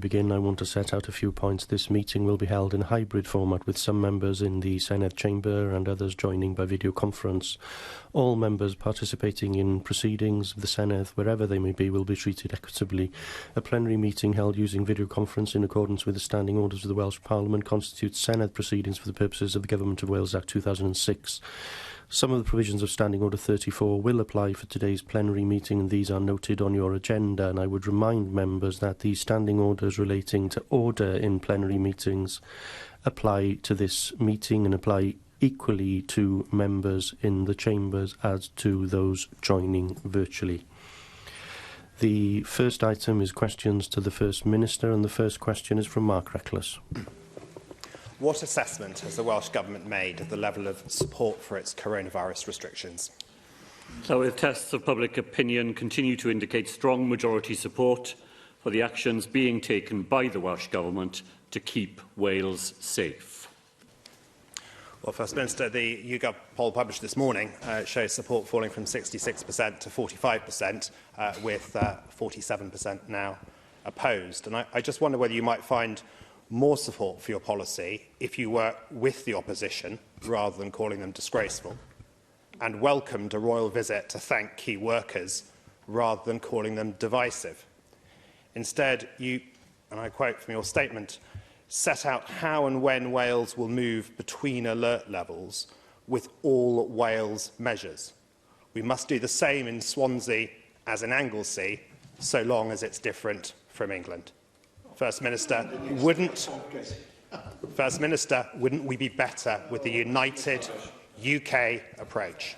begin, I want to set out a few points. This meeting will be held in hybrid format, with some members in the Senedd chamber and others joining by video conference. All members participating in proceedings of the Senedd, wherever they may be, will be treated equitably. A plenary meeting held using video conference in accordance with the standing orders of the Welsh Parliament constitutes Senedd proceedings for the purposes of the Government of Wales Act 2006. Some of the provisions of Standing Order 34 will apply for today's plenary meeting, and these are noted on your agenda. And I would remind members that these standing orders relating to order in plenary meetings apply to this meeting and apply equally to members in the chambers as to those joining virtually. The first item is questions to the First Minister, and the first question is from Mark Reckless. What assessment has the Welsh Government made of the level of support for its coronavirus restrictions? So, with tests of public opinion continue to indicate strong majority support for the actions being taken by the Welsh Government to keep Wales safe. Well, First Minister, the YouGov poll published this morning shows support falling from 66% to 45%, with 47% now opposed. And I just wonder whether you might find more support for your policy if you work with the opposition rather than calling them disgraceful, and welcomed a royal visit to thank key workers rather than calling them divisive. Instead, you, and I quote from your statement, set out how and when Wales will move between alert levels with all Wales measures. We must do the same in Swansea as in Anglesey, so long as it's different from England. First Minister, wouldn't we be better with the united UK approach?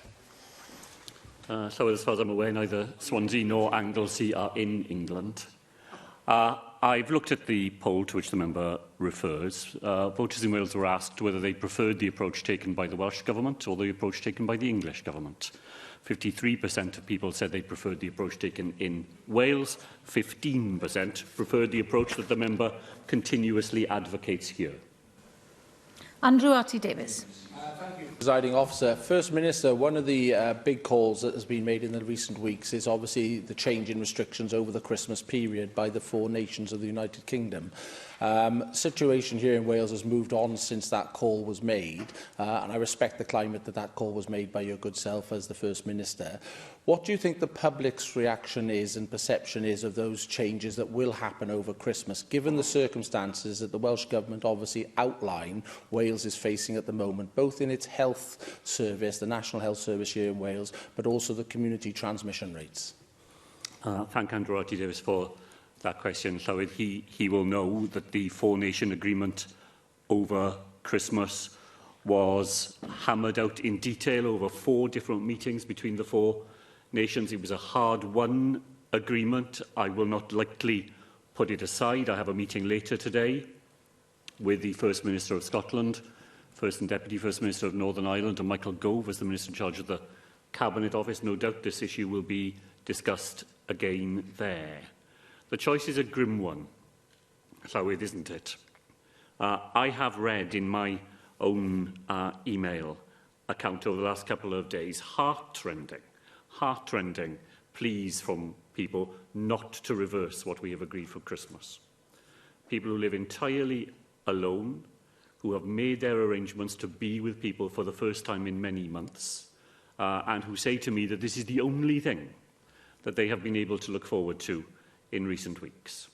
So, as far as I'm aware, neither Swansea nor Anglesey are in England. I've looked at the poll to which the member refers. Voters in Wales were asked whether they preferred the approach taken by the Welsh Government or the approach taken by the English Government. 53% of people said they preferred the approach taken in Wales. 15% preferred the approach that the member continuously advocates here. Andrew Arty-Davies. Thank you, Presiding Officer. First Minister, one of the big calls that has been made in the recent weeks is obviously the change in restrictions over the Christmas period by the four nations of the United Kingdom. Situation here in Wales has moved on since that call was made, and I respect the climate that call was made by your good self as the First Minister. What do you think the public's reaction is and perception is of those changes that will happen over Christmas, given the circumstances that the Welsh Government obviously outline Wales is facing at the moment, both in its health service, the National Health Service here in Wales, but also the community transmission rates? Thank Andrew Arty-Davies for that question. So he will know that the four-nation agreement over Christmas was hammered out in detail over 4 different meetings between the 4 nations. It was a hard-won agreement. I will not lightly put it aside. I have a meeting later today with the First Minister of Scotland, First and Deputy First Minister of Northern Ireland, and Michael Gove as the Minister in charge of the Cabinet Office. No doubt this issue will be discussed again there. The choice is a grim one, so it isn't it? I have read in my own email account over the last couple of days heart-rending pleas from people not to reverse what we have agreed for Christmas. People who live entirely alone, who have made their arrangements to be with people for the first time in many months, and who say to me that this is the only thing that they have been able to look forward to in recent weeks.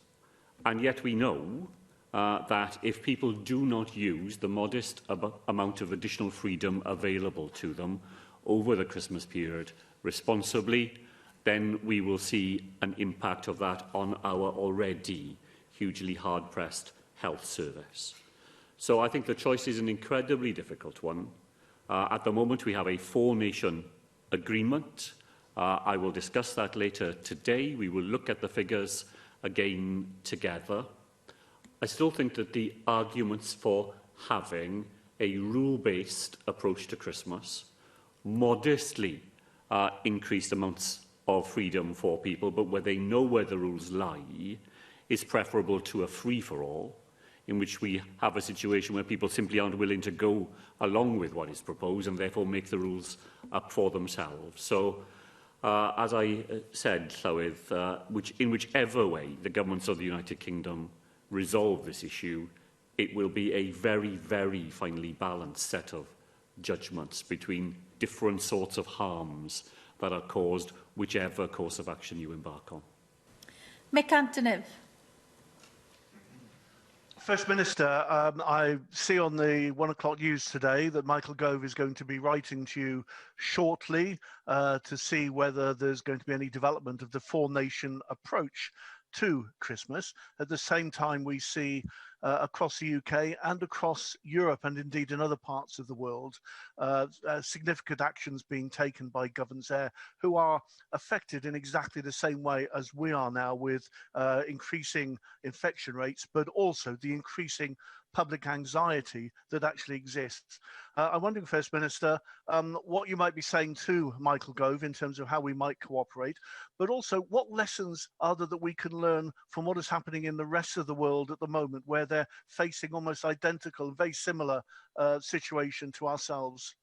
And yet we know that if people do not use the modest amount of additional freedom available to them over the Christmas period responsibly, then we will see an impact of that on our already hugely hard-pressed health service. So I think the choice is an incredibly difficult one. At the moment, we have a 4-nation agreement. I will discuss that later today. We will look at the figures again together. I still think that the arguments for having a rule-based approach to Christmas, modestly increased amounts of freedom for people, but where they know where the rules lie, is preferable to a free-for-all, in which we have a situation where people simply aren't willing to go along with what is proposed and therefore make the rules up for themselves. So, as I said, Llywydd, in whichever way the governments of the United Kingdom resolve this issue, it will be a very, very finely balanced set of judgments between different sorts of harms that are caused whichever course of action you embark on. Mick Antonev. First Minister, I see on the 1 o'clock news today that Michael Gove is going to be writing to you shortly to see whether there's going to be any development of the four-nation approach to Christmas. At the same time, we see across the UK and across Europe and indeed in other parts of the world, significant actions being taken by governments there who are affected in exactly the same way as we are now, with increasing infection rates, but also the increasing public anxiety that actually exists. I'm wondering, First Minister, what you might be saying to Michael Gove in terms of how we might cooperate, but also what lessons are there that we can learn from what is happening in the rest of the world at the moment, where they're facing almost identical, very similar situation to ourselves?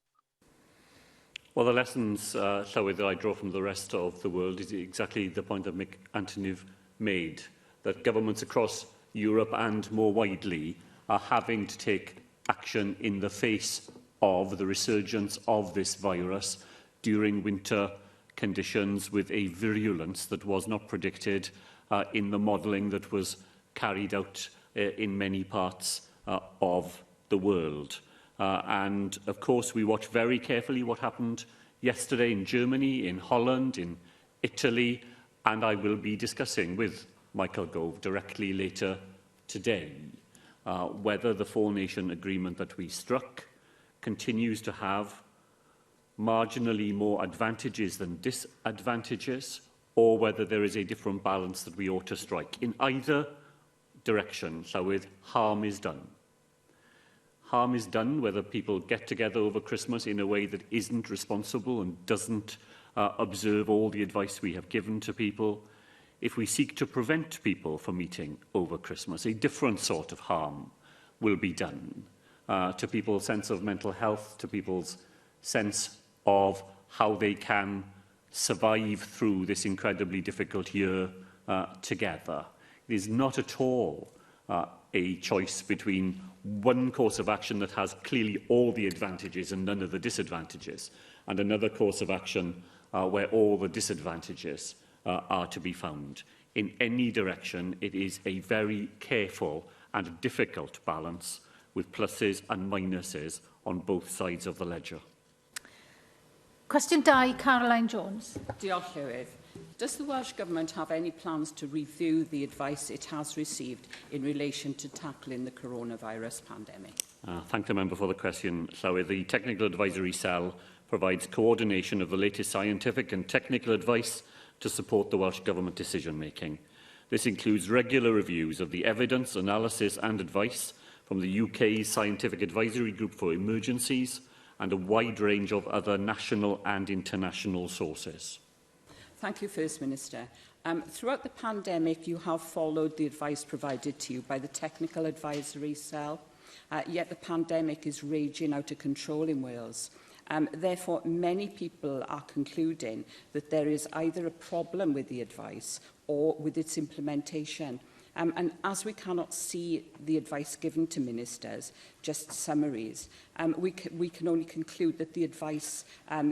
Well, the lessons, Llywydd, that I draw from the rest of the world is exactly the point that Mick Antonev made, that governments across Europe and more widely are having to take action in the face of the resurgence of this virus during winter conditions with a virulence that was not predicted in the modelling that was carried out in many parts of the world. And, of course, we watch very carefully what happened yesterday in Germany, in Holland, in Italy, and I will be discussing with Michael Gove directly later today whether the four-nation agreement that we struck continues to have marginally more advantages than disadvantages, or whether there is a different balance that we ought to strike. In either direction, Llywydd, harm is done. Harm is done whether people get together over Christmas in a way that isn't responsible and doesn't observe all the advice we have given to people. If we seek to prevent people from meeting over Christmas, a different sort of harm will be done to people's sense of mental health, to people's sense of how they can survive through this incredibly difficult year together. It is not at all a choice between one course of action that has clearly all the advantages and none of the disadvantages, and another course of action where all the disadvantages are to be found. In any direction, it is a very careful and difficult balance with pluses and minuses on both sides of the ledger. Question 2, Caroline Jones. Diolch, Llywydd. Does the Welsh Government have any plans to review the advice it has received in relation to tackling the coronavirus pandemic? Thank the member for the question, Llywydd. The Technical Advisory Cell provides coordination of the latest scientific and technical advice to support the Welsh Government decision-making. This includes regular reviews of the evidence, analysis and advice from the UK's Scientific Advisory Group for Emergencies and a wide range of other national and international sources. Thank you, First Minister. Throughout the pandemic, you have followed the advice provided to you by the Technical Advisory Cell, yet the pandemic is raging out of control in Wales. Therefore, many people are concluding that there is either a problem with the advice or with its implementation. And as we cannot see the advice given to ministers, just summaries, we can only conclude that the advice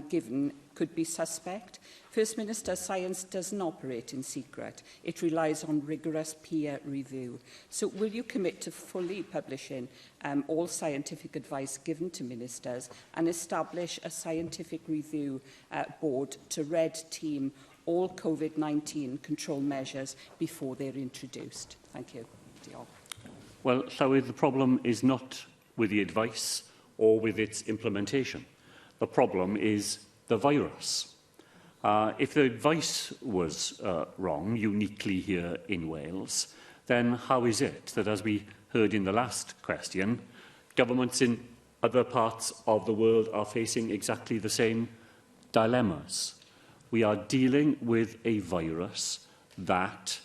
given could be suspect. First Minister, science doesn't operate in secret. It relies on rigorous peer review. So will you commit to fully publishing all scientific advice given to ministers and establish a scientific review board to red team all COVID-19 control measures before they're introduced? Thank you. Well, Llywydd, the problem is not with the advice or with its implementation. The problem is the virus. If the advice was wrong, uniquely here in Wales, then how is it that, as we heard in the last question, governments in other parts of the world are facing exactly the same dilemmas? We are dealing with a virus that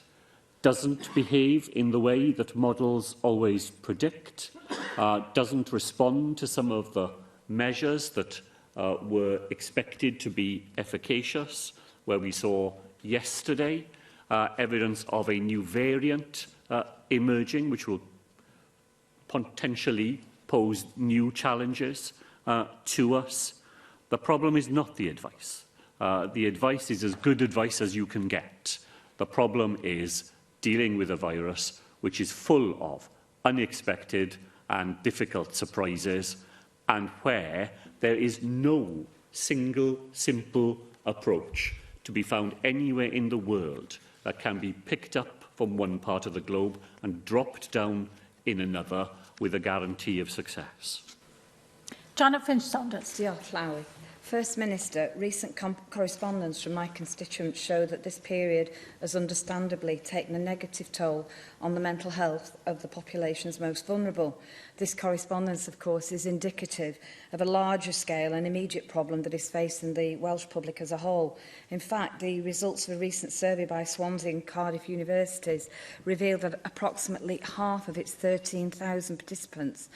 doesn't behave in the way that models always predict, doesn't respond to some of the measures that were expected to be efficacious, where we saw yesterday evidence of a new variant emerging, which will potentially pose new challenges to us. The problem is not the advice. The advice is as good advice as you can get. The problem is dealing with a virus which is full of unexpected and difficult surprises, and where there is no single simple approach to be found anywhere in the world that can be picked up from one part of the globe and dropped down in another with a guarantee of success. Janet Finch-Saunders. Diolch, Lawry. First Minister, recent correspondence from my constituents show that this period has understandably taken a negative toll on the mental health of the population's most vulnerable. This correspondence, of course, is indicative of a larger scale and immediate problem that is facing the Welsh public as a whole. In fact, the results of a recent survey by Swansea and Cardiff universities revealed that approximately half of its 13,000 participants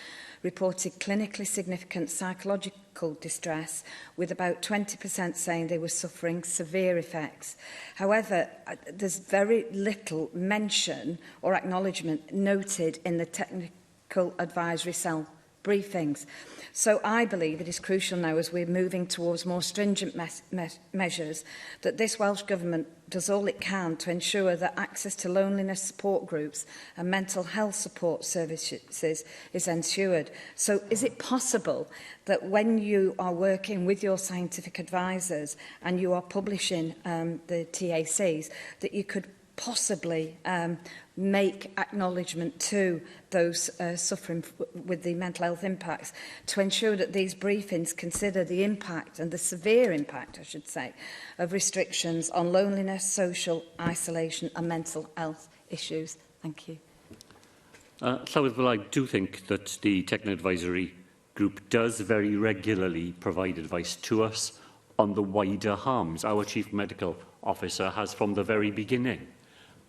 reported clinically significant psychological distress, with about 20% saying they were suffering severe effects. However, there's very little mention or acknowledgement noted in the technical advisory cell briefings. So I believe it is crucial now, as we're moving towards more stringent measures, that this Welsh Government does all it can to ensure that access to loneliness support groups and mental health support services is ensured. So is it possible that when you are working with your scientific advisors and you are publishing the TACs, that you could possibly make acknowledgement to those suffering with the mental health impacts, to ensure that these briefings consider the impact, and the severe impact, I should say, of restrictions on loneliness, social isolation and mental health issues? Thank you. Well, I do think that the Technical Advisory Group does very regularly provide advice to us on the wider harms. Our Chief Medical Officer has, from the very beginning,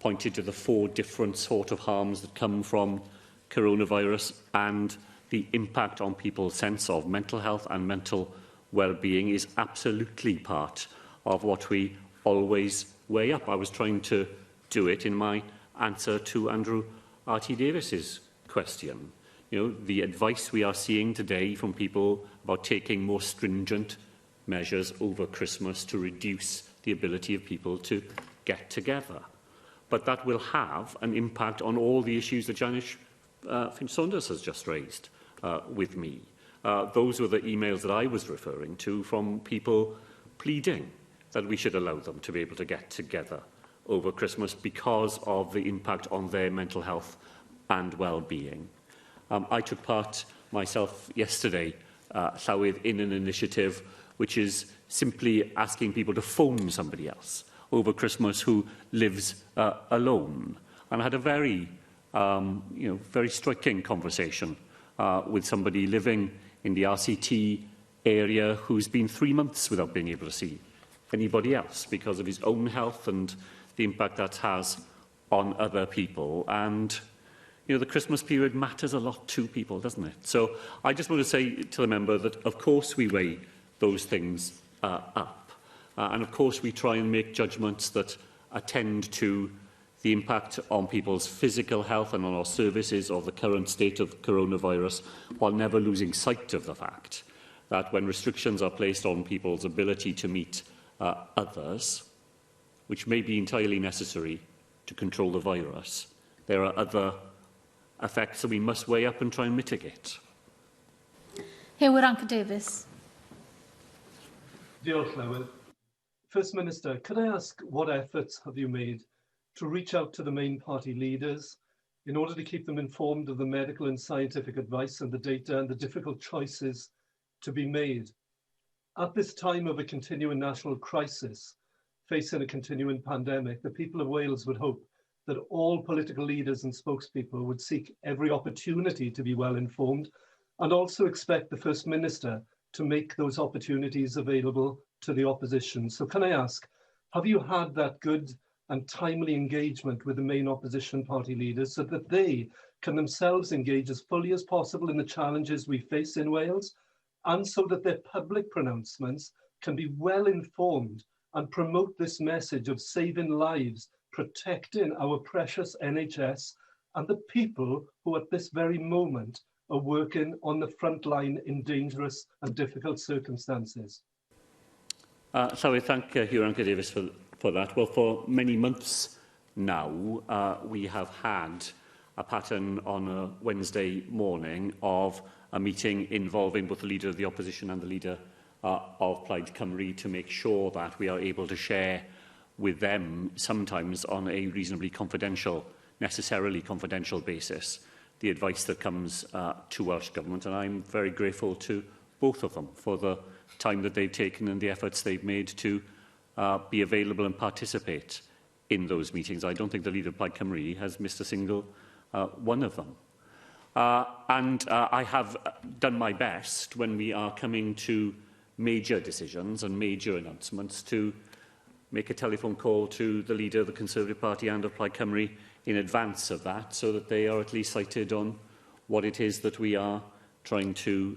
pointed to the 4 different sort of harms that come from coronavirus, and the impact on people's sense of mental health and mental well-being is absolutely part of what we always weigh up. I was trying to do it in my answer to Andrew R.T. Davis's question. You know, the advice we are seeing today from people about taking more stringent measures over Christmas to reduce the ability of people to get together. But that will have an impact on all the issues that Janet Finch-Saunders has just raised with me. Those were the emails that I was referring to from people pleading that we should allow them to be able to get together over Christmas because of the impact on their mental health and well-being. I took part myself yesterday, Llywyd, in an initiative which is simply asking people to phone somebody else over Christmas who lives alone. And I had a very, very striking conversation with somebody living in the RCT area who's been 3 months without being able to see anybody else because of his own health and the impact that has on other people. And, the Christmas period matters a lot to people, doesn't it? So I just want to say to the member that, of course, we weigh those things up. And of course, we try and make judgments that attend to the impact on people's physical health and on our services of the current state of coronavirus, while never losing sight of the fact that when restrictions are placed on people's ability to meet others, which may be entirely necessary to control the virus, there are other effects that we must weigh up and try and mitigate. Hywel Anker-Davies. Diolch, Llywyd. First Minister, could I ask what efforts have you made to reach out to the main party leaders in order to keep them informed of the medical and scientific advice and the data and the difficult choices to be made? At this time of a continuing national crisis, facing a continuing pandemic, the people of Wales would hope that all political leaders and spokespeople would seek every opportunity to be well informed, and also expect the First Minister to make those opportunities available to the opposition. So can I ask, have you had that good and timely engagement with the main opposition party leaders so that they can themselves engage as fully as possible in the challenges we face in Wales, and so that their public pronouncements can be well informed and promote this message of saving lives, protecting our precious NHS and the people who at this very moment are working on the front line in dangerous and difficult circumstances? So I thank Hugh Davis for that. Well, for many months now, we have had a pattern on a Wednesday morning of a meeting involving both the Leader of the Opposition and the Leader of Plaid Cymru to make sure that we are able to share with them, sometimes on a reasonably confidential, necessarily confidential basis, the advice that comes to Welsh Government. And I'm very grateful to both of them for the time that they've taken and the efforts they've made to be available and participate in those meetings. I don't think the Leader of Plaid Cymru has missed a single one of them. I have done my best when we are coming to major decisions and major announcements to make a telephone call to the Leader of the Conservative Party and of Plaid Cymru in advance of that, so that they are at least cited on what it is that we are trying to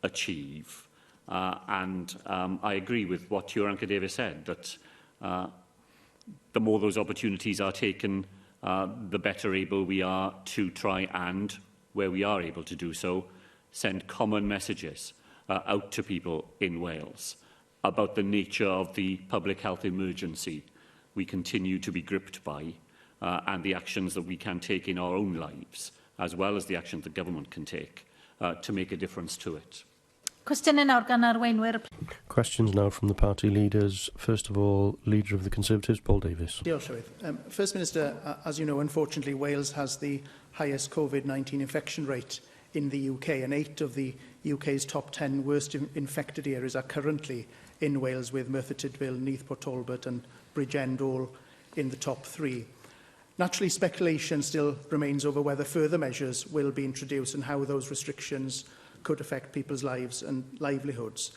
achieve. I agree with what Hugh Davis said, that the more those opportunities are taken, the better able we are to try and, where we are able to do so, send common messages out to people in Wales about the nature of the public health emergency we continue to be gripped by, and the actions that we can take in our own lives, as well as the actions the government can take to make a difference to it. Cwestiynau nawr gan arweinwyr. Questions now from the party leaders. First of all, Leader of the Conservatives, Paul Davis. Diolch, First Minister, as you know, unfortunately, Wales has the highest COVID-19 infection rate in the UK, and 8 of the UK's top 10 worst infected areas are currently in Wales, with Merthyr Tydfil, Neath, Port Talbot and Bridgend all in the top 3. Naturally, speculation still remains over whether further measures will be introduced and how those restrictions could affect people's lives and livelihoods.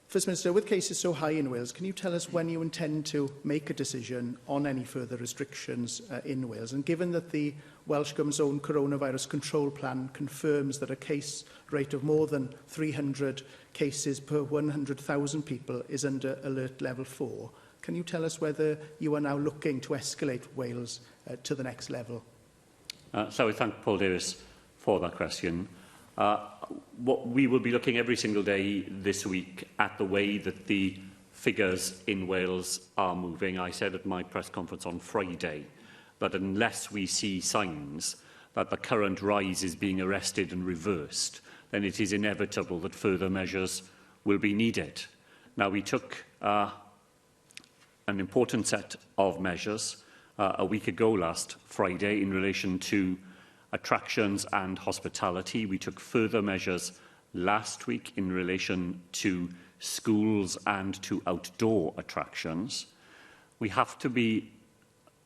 First Minister, with cases so high in Wales, can you tell us when you intend to make a decision on any further restrictions in Wales? And given that the Welsh Government's own coronavirus control plan confirms that a case rate of more than 300 cases per 100,000 people is under alert level 4, can you tell us whether you are now looking to escalate Wales to the next level? So I thank Paul Davis for that question. We will be looking every single day this week at the way that the figures in Wales are moving. I said at my press conference on Friday that unless we see signs that the current rise is being arrested and reversed, then it is inevitable that further measures will be needed. Now, we took an important set of measures a week ago last Friday in relation to attractions and hospitality. We took further measures last week in relation to schools and to outdoor attractions. We have to be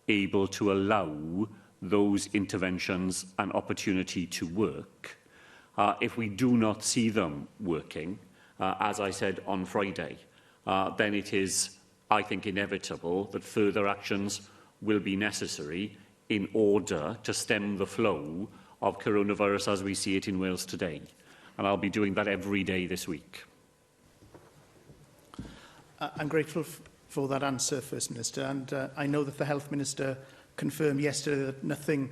able to allow those interventions an opportunity to work. If we do not see them working, as I said on Friday, then it is, I think, inevitable that further actions will be necessary in order to stem the flow of coronavirus as we see it in Wales today. And I'll be doing that every day this week. I'm grateful for that answer, First Minister, and I know that the Health Minister confirmed yesterday that nothing,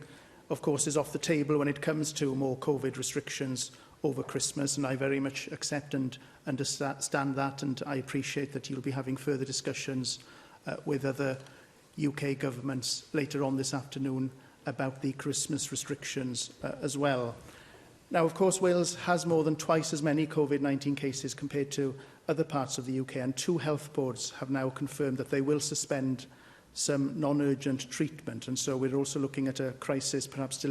of course, is off the table when it comes to more COVID restrictions over Christmas, and I very much accept and understand that, and I appreciate that you'll be having further discussions with other UK governments later on this afternoon about the Christmas restrictions as well. Now, of course, Wales has more than twice as many COVID-19 cases compared to other parts of the UK, and 2 health boards have now confirmed that they will suspend some non-urgent treatment, and so we're also looking at a crisis perhaps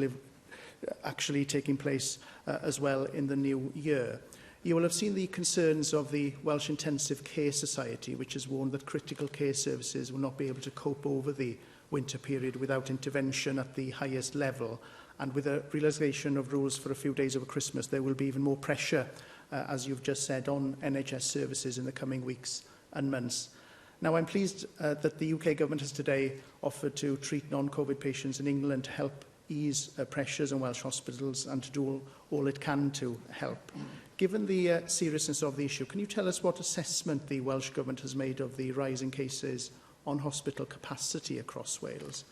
actually taking place as well in the new year. You will have seen the concerns of the Welsh Intensive Care Society, which has warned that critical care services will not be able to cope over the winter period without intervention at the highest level. And with a realisation of rules for a few days over Christmas, there will be even more pressure, as you've just said, on NHS services in the coming weeks and months. Now, I'm pleased that the UK Government has today offered to treat non-COVID patients in England to help ease pressures on Welsh hospitals and to do all it can to help. Given the seriousness of the issue, can you tell us what assessment the Welsh Government has made of the rise in cases on hospital capacity across Wales?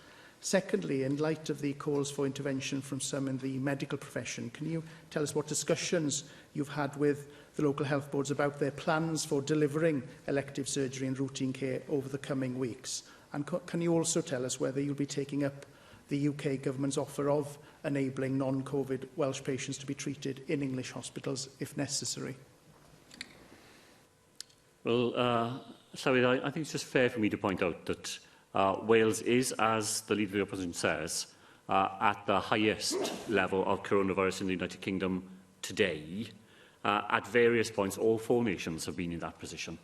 Secondly, in light of the calls for intervention from some in the medical profession, can you tell us what discussions you've had with the local health boards about their plans for delivering elective surgery and routine care over the coming weeks? And can you also tell us whether you'll be taking up the UK Government's offer of enabling non-COVID Welsh patients to be treated in English hospitals if necessary? Well, sorry, I think it's just fair for me to point out that Wales is, as the Leader of the Opposition says, at the highest level of coronavirus in the United Kingdom today. At various points, all 4 nations have been in that position.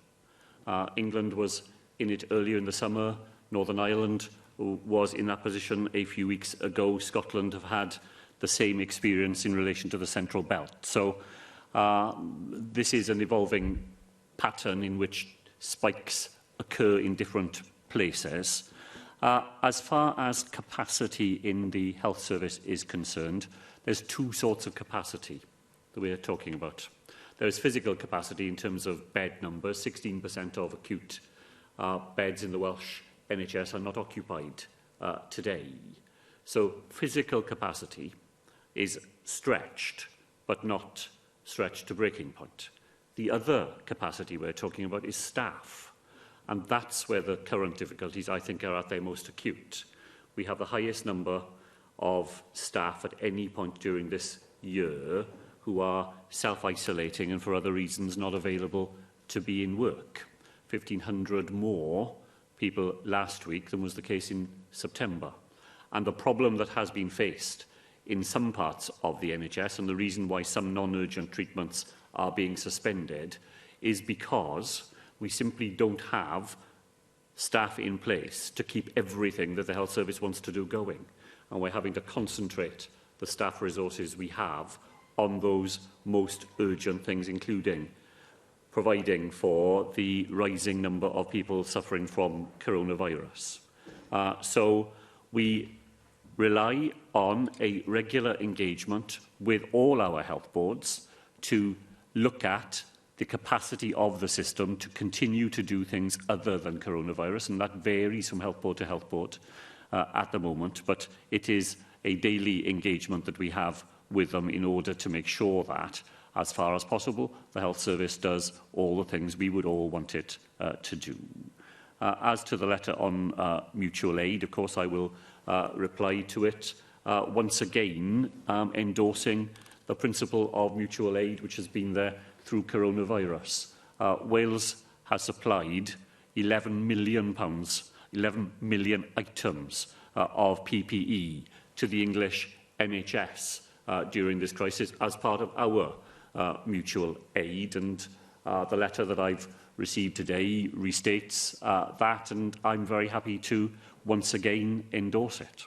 England was in it earlier in the summer. Northern Ireland was in that position a few weeks ago. Scotland have had the same experience in relation to the Central Belt. So this is an evolving pattern in which spikes occur in different places. As far as capacity in the health service is concerned, there's 2 sorts of capacity that we're talking about. There is physical capacity in terms of bed numbers. 16% of acute beds in the Welsh NHS are not occupied today. So physical capacity is stretched, but not stretched to breaking point. The other capacity we're talking about is staff. And that's where the current difficulties, I think, are at their most acute. We have the highest number of staff at any point during this year who are self-isolating and for other reasons not available to be in work. 1,500 more people last week than was the case in September. And the problem that has been faced in some parts of the NHS, and the reason why some non-urgent treatments are being suspended, is because we simply don't have staff in place to keep everything that the health service wants to do going. And we're having to concentrate the staff resources we have on those most urgent things, including providing for the rising number of people suffering from coronavirus. So we rely on a regular engagement with all our health boards to look at the capacity of the system to continue to do things other than coronavirus, and that varies from health board to health board at the moment, but it is a daily engagement that we have with them in order to make sure that, as far as possible, the health service does all the things we would all want it to do. As to the letter on mutual aid, of course, I will reply to it, once again endorsing the principle of mutual aid, which has been there through coronavirus. Wales has supplied £11 million, 11 million items of PPE to the English NHS during this crisis as part of our mutual aid, and the letter that I've received today restates that, and I'm very happy to once again endorse it.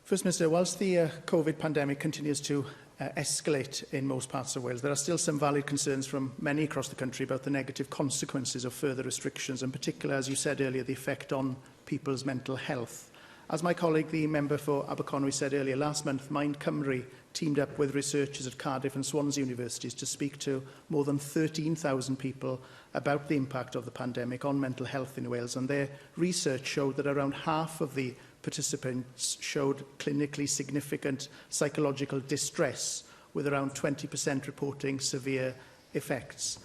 First Minister, whilst the COVID pandemic continues to escalate in most parts of Wales, there are still some valid concerns from many across the country about the negative consequences of further restrictions, in particular, as you said earlier, the effect on people's mental health. As my colleague, the member for Aberconwy, said earlier, last month, Mind Cymru teamed up with researchers at Cardiff and Swansea universities to speak to more than 13,000 people about the impact of the pandemic on mental health in Wales, and their research showed that around half of the participants showed clinically significant psychological distress, with around 20% reporting severe effects.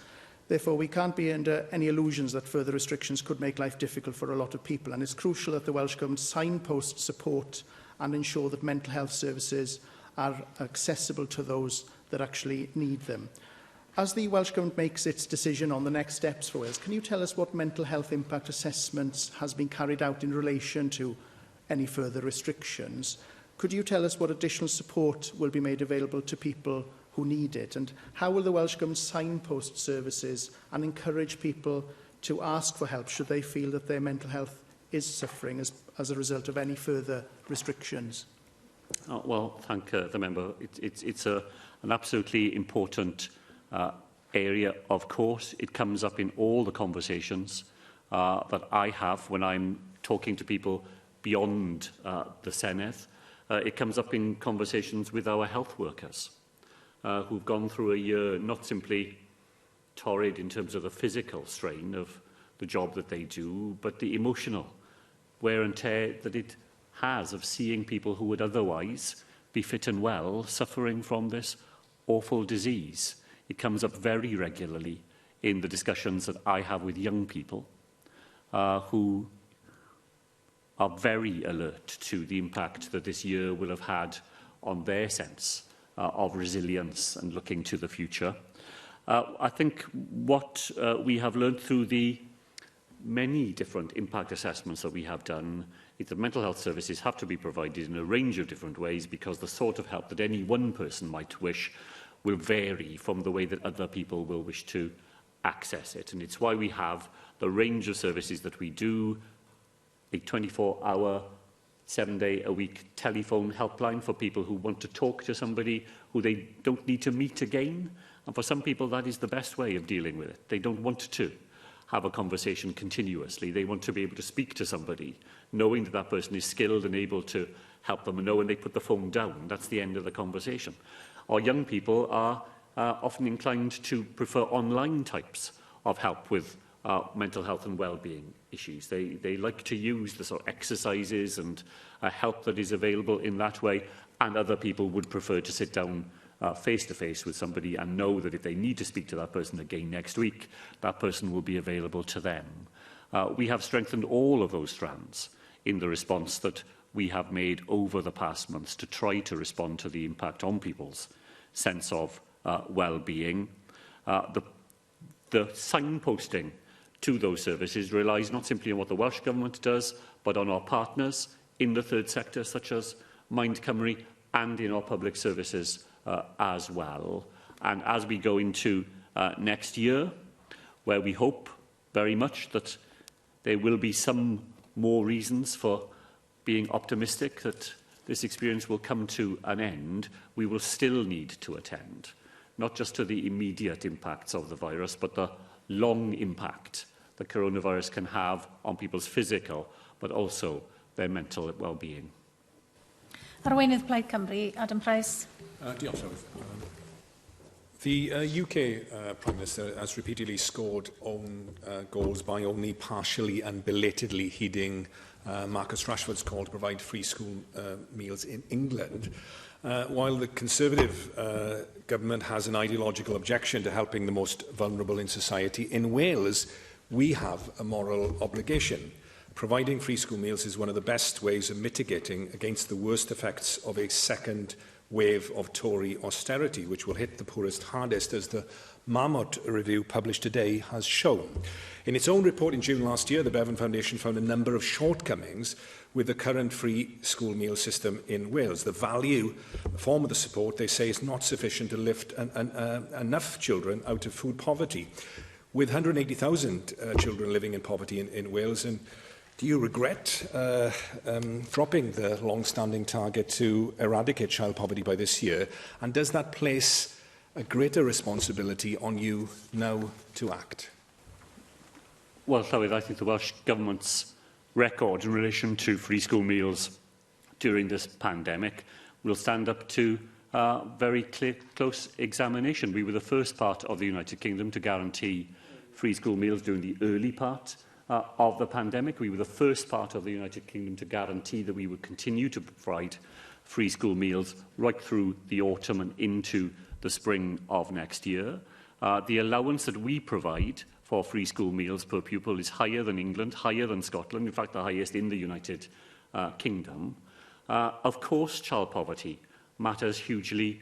Therefore, we can't be under any illusions that further restrictions could make life difficult for a lot of people, and it's crucial that the Welsh Government signpost support and ensure that mental health services are accessible to those that actually need them. As the Welsh Government makes its decision on the next steps for Wales, can you tell us what mental health impact assessments has been carried out in relation to any further restrictions? Could you tell us what additional support will be made available to people who need it? And how will the Welsh Government signpost services and encourage people to ask for help should they feel that their mental health is suffering as a result of any further restrictions? Well, thank the member. It's an absolutely important area, of course. It comes up in all the conversations that I have when I'm talking to people beyond the Senedd. It comes up in conversations with our health workers who've gone through a year not simply torrid in terms of the physical strain of the job that they do, but the emotional wear and tear that it has of seeing people who would otherwise be fit and well suffering from this awful disease. It comes up very regularly in the discussions that I have with young people who are very alert to the impact that this year will have had on their sense of resilience and looking to the future. I think what we have learned through the many different impact assessments that we have done is that mental health services have to be provided in a range of different ways, because the sort of help that any one person might wish will vary from the way that other people will wish to access it. And it's why we have the range of services that we do, a 24-hour, 7-day-a-week telephone helpline for people who want to talk to somebody who they don't need to meet again. And for some people, that is the best way of dealing with it. They don't want to have a conversation continuously. They want to be able to speak to somebody, knowing that that person is skilled and able to help them, and know when they put the phone down, that's the end of the conversation. Our young people are often inclined to prefer online types of help with mental health and well-being issues. They like to use the sort of exercises and help that is available in that way, and other people would prefer to sit down face-to-face with somebody and know that if they need to speak to that person again next week, that person will be available to them. We have strengthened all of those strands in the response that we have made over the past months to try to respond to the impact on people's sense of well-being. The signposting to those services relies not simply on what the Welsh Government does, but on our partners in the third sector, such as Mind Cymru, and in our public services as well. And as we go into next year, where we hope very much that there will be some more reasons for being optimistic that this experience will come to an end, we will still need to attend, not just to the immediate impacts of the virus, but the long impact the coronavirus can have on people's physical, but also their mental well-being. Arweinydd Plaid Cymru, Adam Price. Diolch, Llywydd. The UK Prime Minister has repeatedly scored own goals by only partially and belatedly heeding Marcus Rashford's call to provide free school meals in England. While the Conservative government has an ideological objection to helping the most vulnerable in society, in Wales we have a moral obligation. Providing free school meals is one of the best ways of mitigating against the worst effects of a second wave of Tory austerity, which will hit the poorest hardest, as the Marmot review published today has shown. In its own report in June last year, the Bevan Foundation found a number of shortcomings with the current free school meal system in Wales. The value, the form of the support, they say, is not sufficient to lift enough children out of food poverty. With 180,000 children living in poverty in Wales, and do you regret dropping the long-standing target to eradicate child poverty by this year? And does that place a greater responsibility on you now to act? Well, Llywydd, I think the Welsh Government's record in relation to free school meals during this pandemic will stand up to very close examination. We were the first part of the United Kingdom to guarantee free school meals during the early part of the pandemic. We were the first part of the United Kingdom to guarantee that we would continue to provide free school meals right through the autumn and into the spring of next year. The allowance that we provide for free school meals per pupil is higher than England, higher than Scotland, in fact the highest in the United Kingdom. Of course, child poverty matters hugely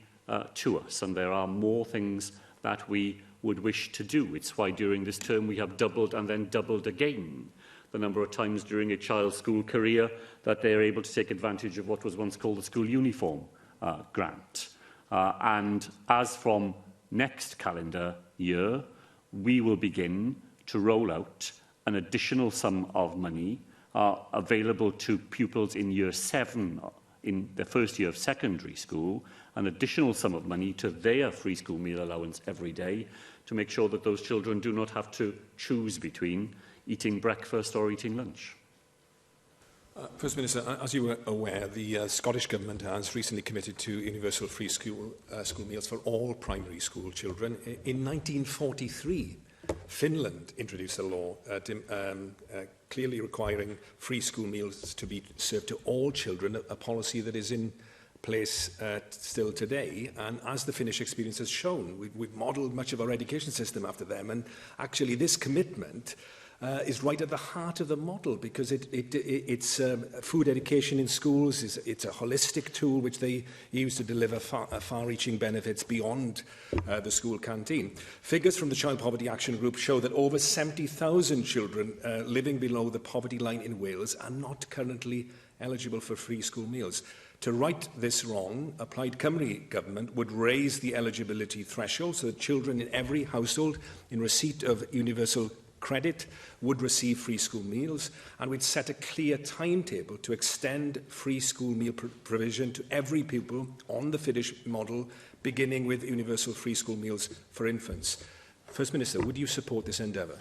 to us, and there are more things that we would wish to do. It's why during this term we have doubled and then doubled again the number of times during a child's school career that they are able to take advantage of what was once called the school uniform grant. And as from next calendar year, we will begin to roll out an additional sum of money available to pupils in year 7 in the first year of secondary school, an additional sum of money to their free school meal allowance every day, to make sure that those children do not have to choose between eating breakfast or eating lunch. First Minister, as you are aware, the Scottish Government has recently committed to universal free school meals for all primary school children. In 1943, Finland introduced a law clearly requiring free school meals to be served to all children, a policy that is in place still today. And as the Finnish experience has shown, we've modelled much of our education system after them. And actually this commitment is right at the heart of the model, because it's food education in schools. It's a holistic tool which they use to deliver far-reaching benefits beyond the school canteen. Figures from the Child Poverty Action Group show that over 70,000 children living below the poverty line in Wales are not currently eligible for free school meals. To right this wrong, a Plaid Cymru government would raise the eligibility threshold so that children in every household in receipt of universal credit would receive free school meals, and we'd set a clear timetable to extend free school meal provision to every pupil on the Finnish model, beginning with universal free school meals for infants. First Minister, would you support this endeavour?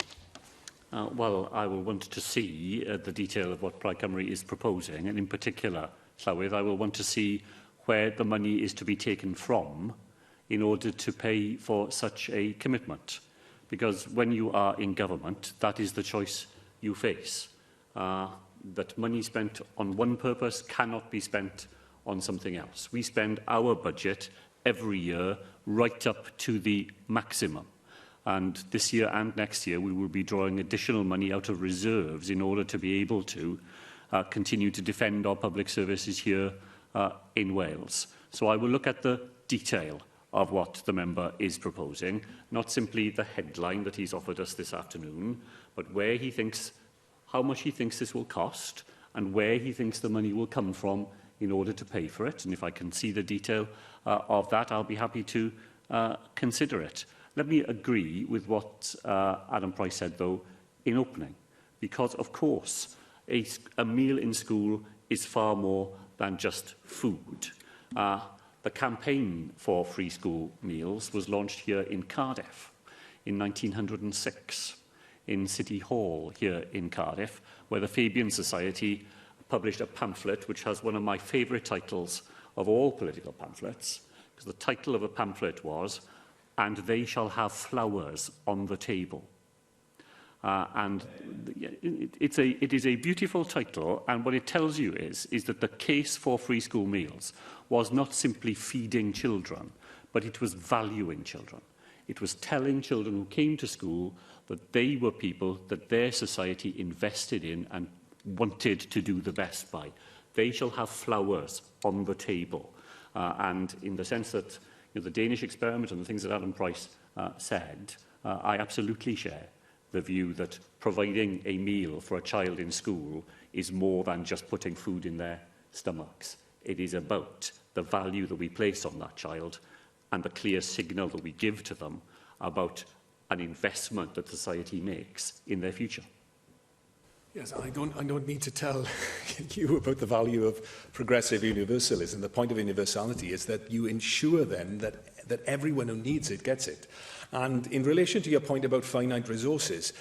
Well, I will want to see the detail of what Plaid Cymru is proposing, and in particular, Llywydd, I will want to see where the money is to be taken from in order to pay for such a commitment. Because when you are in government, that is the choice you face. That money spent on one purpose cannot be spent on something else. We spend our budget every year right up to the maximum. And this year and next year, we will be drawing additional money out of reserves in order to be able to continue to defend our public services here in Wales. So I will look at the detail of what the member is proposing, not simply the headline that he's offered us this afternoon, but where he thinks, how much he thinks this will cost, and where he thinks the money will come from in order to pay for it. And if I can see the detail of that, I'll be happy to consider it. Let me agree with what Adam Price said, though, in opening, because, of course, a meal in school is far more than just food. The campaign for free school meals was launched here in Cardiff in 1906, in City Hall here in Cardiff, where the Fabian Society published a pamphlet which has one of my favourite titles of all political pamphlets, because the title of the pamphlet was, "And They Shall Have Flowers on the Table." And it is a beautiful title, and what it tells you is that the case for free school meals was not simply feeding children, but it was valuing children. It was telling children who came to school that they were people that their society invested in and wanted to do the best by. They shall have flowers on the table. And in the sense that the Danish experiment and the things that Adam Price said, I absolutely share the view that providing a meal for a child in school is more than just putting food in their stomachs. It is about the value that we place on that child and the clear signal that we give to them about an investment that society makes in their future. Yes, I don't need to tell you about the value of progressive universalism. The point of universality is that you ensure then that everyone who needs it gets it. And in relation to your point about finite resources,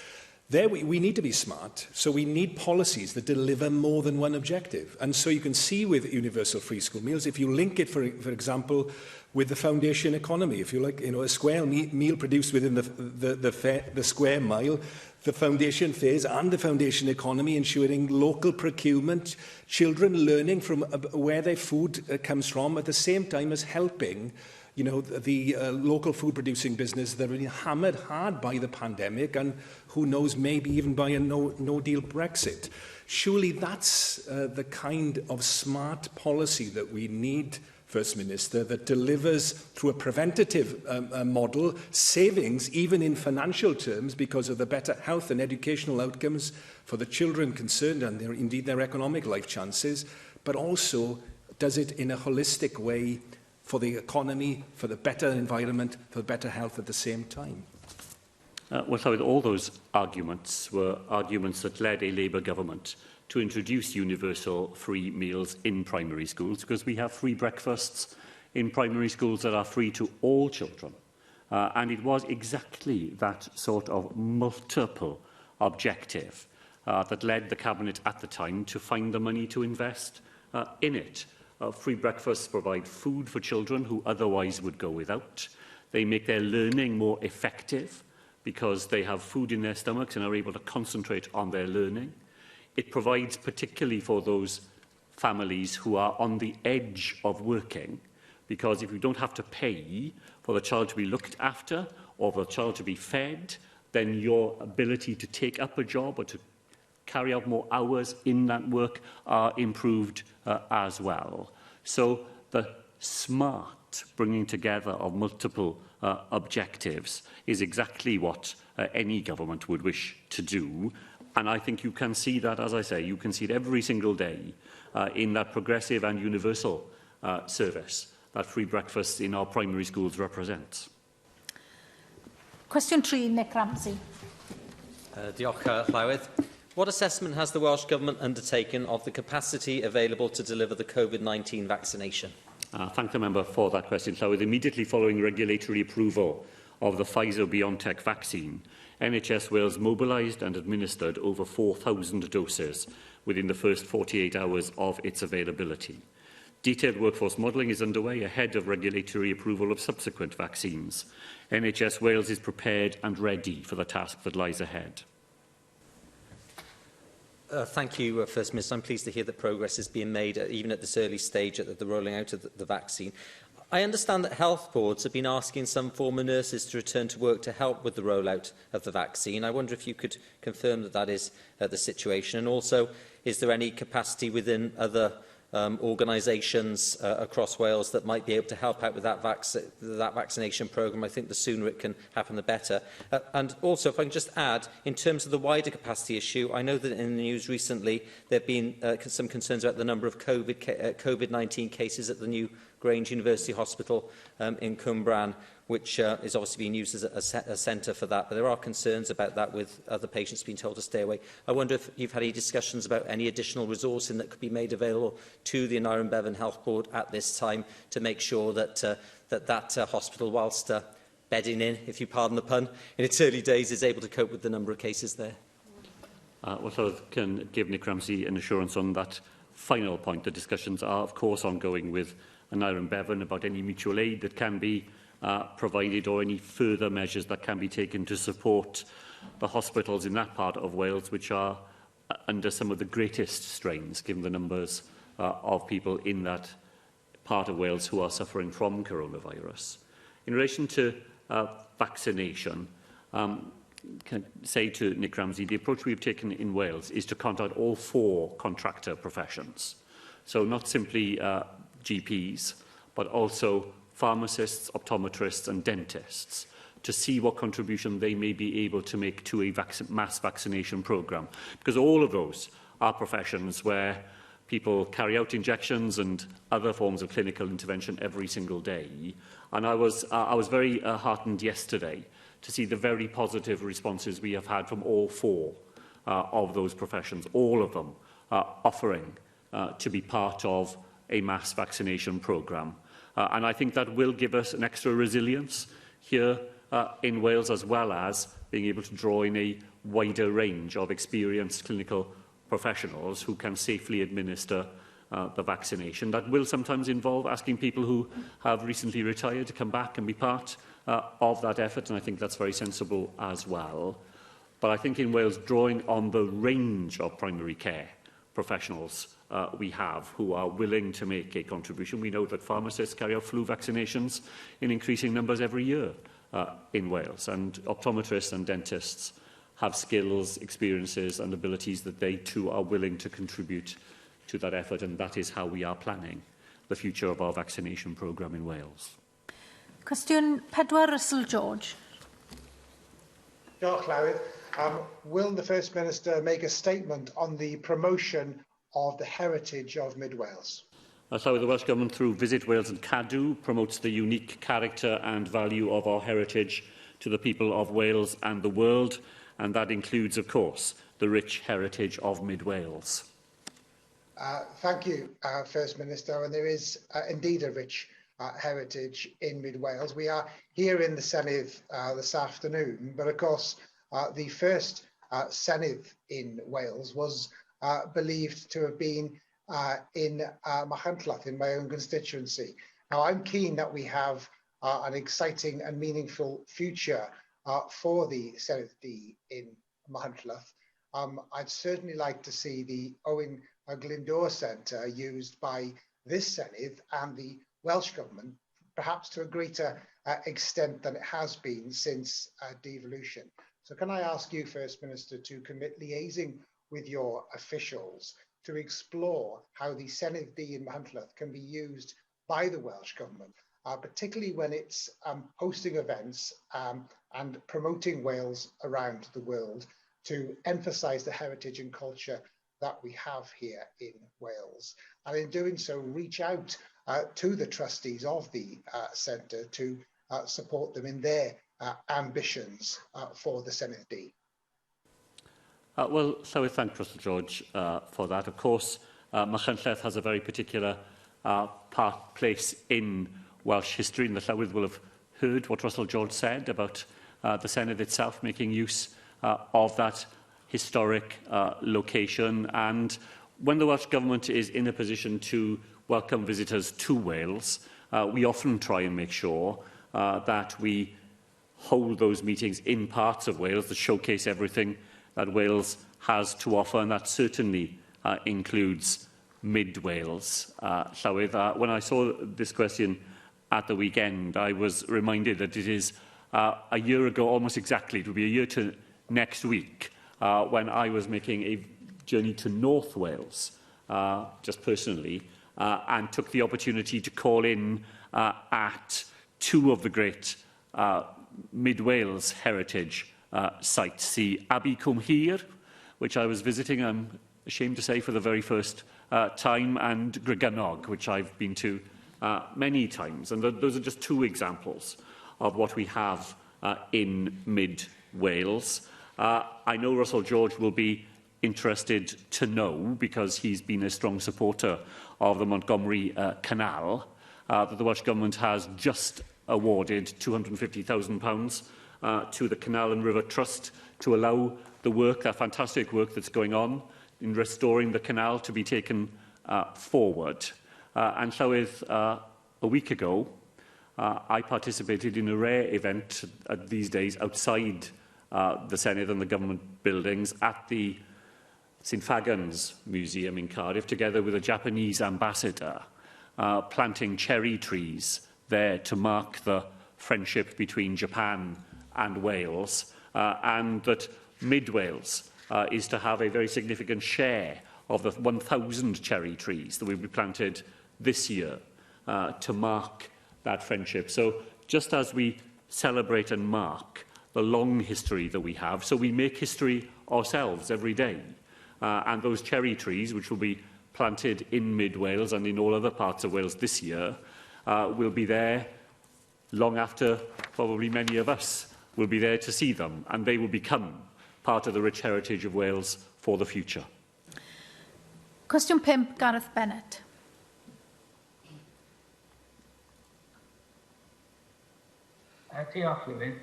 there we need to be smart, so we need policies that deliver more than one objective. And so you can see with universal free school meals, if you link it, for example, with the foundation economy, if you like, a square meal produced within the square mile, the foundation phase and the foundation economy, ensuring local procurement, children learning from where their food comes from, at the same time as helping the local food producing business that are being hammered hard by the pandemic and who knows, maybe even by a no-deal Brexit. Surely that's the kind of smart policy that we need, First Minister, that delivers through a preventative model savings, even in financial terms, because of the better health and educational outcomes for the children concerned and indeed their economic life chances, but also does it in a holistic way for the economy, for the better environment, for better health at the same time. Well, all those arguments were arguments that led a Labour government to introduce universal free meals in primary schools, because we have free breakfasts in primary schools that are free to all children. And it was exactly that sort of multiple objective that led the Cabinet at the time to find the money to invest in it. Free breakfasts provide food for children who otherwise would go without. They make their learning more effective because they have food in their stomachs and are able to concentrate on their learning. It provides particularly for those families who are on the edge of working, because if you don't have to pay for the child to be looked after or for the child to be fed, then your ability to take up a job or to carry out more hours in that work are improved as well. So the smart bringing together of multiple objectives is exactly what any government would wish to do. And I think you can see that, as I say, you can see it every single day in that progressive and universal service that free breakfast in our primary schools represents. Question 3, Nick Ramsey. Diolch, Llywydd. What assessment has the Welsh Government undertaken of the capacity available to deliver the COVID-19 vaccination? Thank the member for that question, Llywydd. Immediately following regulatory approval of the Pfizer-BioNTech vaccine, NHS Wales mobilised and administered over 4,000 doses within the first 48 hours of its availability. Detailed workforce modelling is underway ahead of regulatory approval of subsequent vaccines. NHS Wales is prepared and ready for the task that lies ahead. Thank you, First Minister. I'm pleased to hear that progress is being made, even at this early stage at the rolling out of the vaccine. I understand that health boards have been asking some former nurses to return to work to help with the rollout of the vaccine. I wonder if you could confirm that that is the situation. And also, is there any capacity within other organisations across Wales that might be able to help out with that vaccination programme? I think the sooner it can happen, the better. And also, if I can just add, in terms of the wider capacity issue, I know that in the news recently there have been some concerns about the number of COVID-19 cases at the new Grange University Hospital in Cwmbran, which is obviously being used as a centre for that. But there are concerns about that, with other patients being told to stay away. I wonder if you've had any discussions about any additional resourcing that could be made available to the Aneurin Bevan Health Board at this time to make sure that that hospital, whilst bedding in, if you pardon the pun, in its early days, is able to cope with the number of cases there. Well, I can give Nick Ramsey an assurance on that final point. The discussions are, of course, ongoing with Aneurin Bevan about any mutual aid that can be provided or any further measures that can be taken to support the hospitals in that part of Wales, which are under some of the greatest strains, given the numbers of people in that part of Wales who are suffering from coronavirus. In relation to vaccination, can I say to Nick Ramsey, the approach we've taken in Wales is to count out all 4 contractor professions. So not simply GPs, but also pharmacists, optometrists and dentists, to see what contribution they may be able to make to a mass vaccination programme. Because all of those are professions where people carry out injections and other forms of clinical intervention every single day. And I was very heartened yesterday to see the very positive responses we have had from all 4 of those professions, all of them offering to be part of a mass vaccination programme. And I think that will give us an extra resilience here in Wales, as well as being able to draw in a wider range of experienced clinical professionals who can safely administer the vaccination. That will sometimes involve asking people who have recently retired to come back and be part of that effort, and I think that's very sensible as well. But I think in Wales, drawing on the range of primary care professionals we have who are willing to make a contribution. We know that pharmacists carry out flu vaccinations in increasing numbers every year in Wales, and optometrists and dentists have skills, experiences and abilities that they too are willing to contribute to that effort, and that is how we are planning the future of our vaccination programme in Wales. Cwestiwn 4, Russell George. Diolch, Llywydd. Will the First Minister make a statement on the promotion of the heritage of Mid Wales? The Welsh Government, through Visit Wales and Cadw, promotes the unique character and value of our heritage to the people of Wales and the world, and that includes, of course, the rich heritage of Mid Wales. Thank you, First Minister, and there is indeed a rich heritage in Mid Wales. We are here in the Senedd this afternoon, but of course the first Senedd in Wales was believed to have been in Machynlleth, in my own constituency. Now, I'm keen that we have an exciting and meaningful future for the Senedd D in Machynlleth. I'd certainly like to see the Owen Glyndŵr Centre used by this Senedd and the Welsh Government, perhaps to a greater extent than it has been since devolution. So can I ask you, First Minister, to commit liaising with your officials to explore how the Senedd D in Machynlleth can be used by the Welsh Government, particularly when it's hosting events and promoting Wales around the world, to emphasise the heritage and culture that we have here in Wales, and in doing so reach out to the trustees of the centre to support them in their ambitions for the Senedd D. Well, so I thank Russell George for that. Of course, Machynlleth has a very particular place in Welsh history, and the Llywydd will have heard what Russell George said about the Senedd itself making use of that historic location. And when the Welsh Government is in a position to welcome visitors to Wales, we often try and make sure that we hold those meetings in parts of Wales that showcase everything that Wales has to offer, and that certainly includes mid-Wales. When I saw this question at the weekend, I was reminded that it is a year ago, almost exactly, it will be a year to next week, when I was making a journey to North Wales, just personally, and took the opportunity to call in at two of the great mid-Wales heritage sites, the Abbey Cwm Hir, which I was visiting, I'm ashamed to say, for the very first time, and Gregynog, which I've been to many times. And those are just two examples of what we have in mid-Wales. I know Russell George will be interested to know, because he's been a strong supporter of the Montgomery Canal, that the Welsh Government has just awarded £250,000 to the Canal and River Trust to allow the work, that fantastic work that's going on in restoring the canal, to be taken forward. And so a week ago, I participated in a rare event these days outside the Senedd and the government buildings at the St Fagans Museum in Cardiff, together with a Japanese ambassador, planting cherry trees there to mark the friendship between Japan and Wales, and that mid-Wales is to have a very significant share of the 1,000 cherry trees that will be planted this year to mark that friendship. So just as we celebrate and mark the long history that we have, so we make history ourselves every day. And those cherry trees, which will be planted in mid-Wales and in all other parts of Wales this year, will be there long after probably many of us will be there to see them, and they will become part of the rich heritage of Wales for the future. Cwestiwn 5, Gareth Bennett. Diolch, Lewin.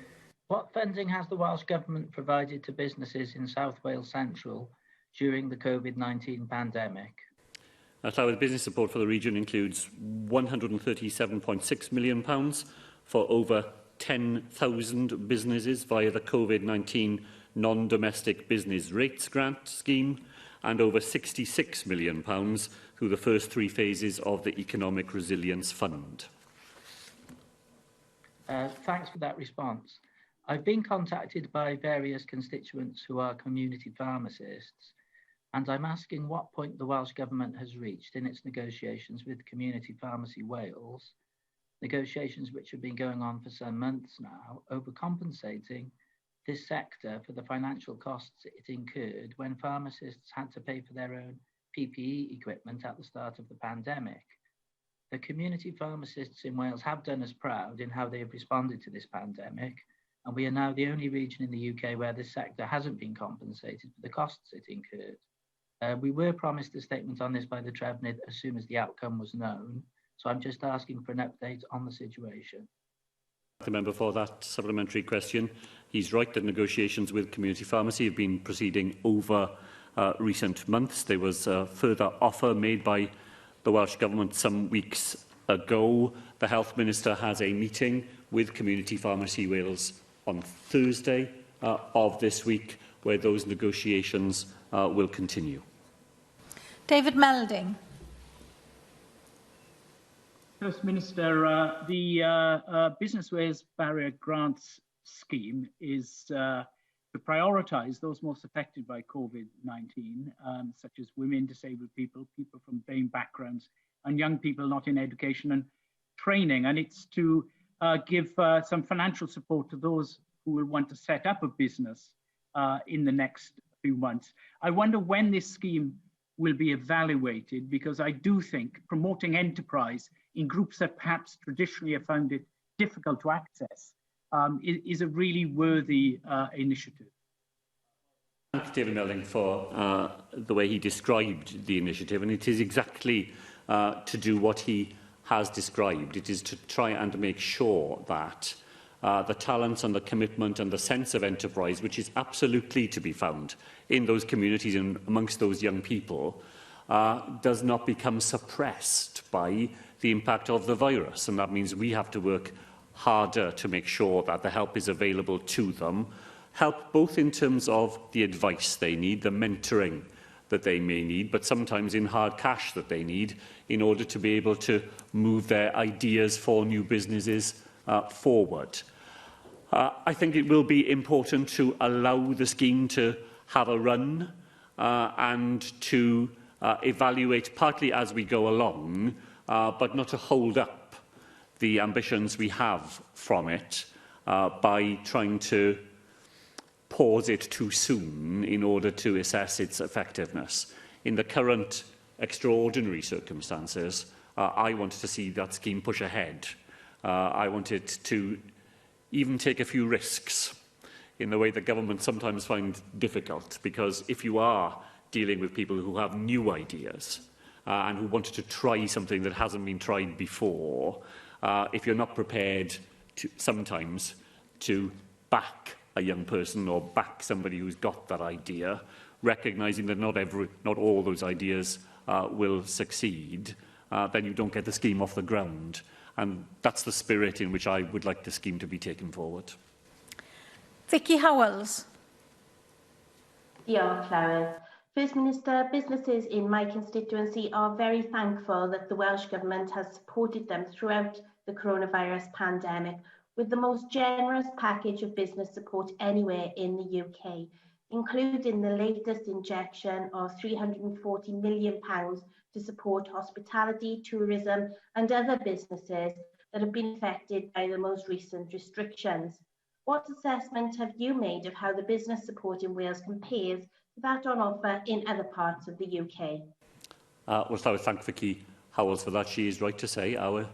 What funding has the Welsh Government provided to businesses in South Wales Central during the COVID-19 pandemic? Llywelyn business support for the region includes £137.6 million for over 10,000 businesses via the COVID-19 non-domestic business rates grant scheme, and over £66 million through the first three phases of the Economic Resilience Fund. Thanks for that response. I've been contacted by various constituents who are community pharmacists, and I'm asking what point the Welsh Government has reached in its negotiations with Community Pharmacy Wales, negotiations which have been going on for some months now, over compensating this sector for the financial costs it incurred when pharmacists had to pay for their own PPE equipment at the start of the pandemic. The community pharmacists in Wales have done us proud in how they have responded to this pandemic, and we are now the only region in the UK where this sector hasn't been compensated for the costs it incurred. We were promised a statement on this by the Trefnydd as soon as the outcome was known, so I'm just asking for an update on the situation. The member for that supplementary question. He's right that negotiations with community pharmacy have been proceeding over recent months. There was a further offer made by the Welsh Government some weeks ago. The Health Minister has a meeting with Community Pharmacy Wales on Thursday of this week, where those negotiations will continue. David Melding. First Minister, the Business Ways Barrier Grants scheme is to prioritise those most affected by COVID-19, such as women, disabled people, people from BAME backgrounds, and young people not in education and training. And it's to give some financial support to those who will want to set up a business in the next few months. I wonder when this scheme will be evaluated, because I do think promoting enterprise in groups that perhaps traditionally have found it difficult to access is a really worthy initiative. Thank David Melding for the way he described the initiative, and it is exactly to do what he has described. It is to try and make sure that the talents and the commitment and the sense of enterprise, which is absolutely to be found in those communities and amongst those young people, does not become suppressed by the impact of the virus. And that means we have to work harder to make sure that the help is available to them. Help both in terms of the advice they need, the mentoring that they may need, but sometimes in hard cash that they need in order to be able to move their ideas for new businesses forward. I think it will be important to allow the scheme to have a run and to evaluate partly as we go along, but not to hold up the ambitions we have from it by trying to pause it too soon in order to assess its effectiveness. In the current extraordinary circumstances, I wanted to see that scheme push ahead. I wanted to even take a few risks in the way that government sometimes find difficult, because if you are dealing with people who have new ideas and who want to try something that hasn't been tried before, if you're not prepared to sometimes to back a young person or back somebody who's got that idea, recognising that not all those ideas will succeed, then you don't get the scheme off the ground. And that's the spirit in which I would like the scheme to be taken forward. Vicky Howells. Diolch, Llywydd. First Minister, businesses in my constituency are very thankful that the Welsh Government has supported them throughout the coronavirus pandemic with the most generous package of business support anywhere in the UK, including the latest injection of £340 million to support hospitality, tourism and other businesses that have been affected by the most recent restrictions. What assessment have you made of how the business support in Wales compares to that on offer in other parts of the UK? Well, I would thank Vicky Howells for that. She is right to say our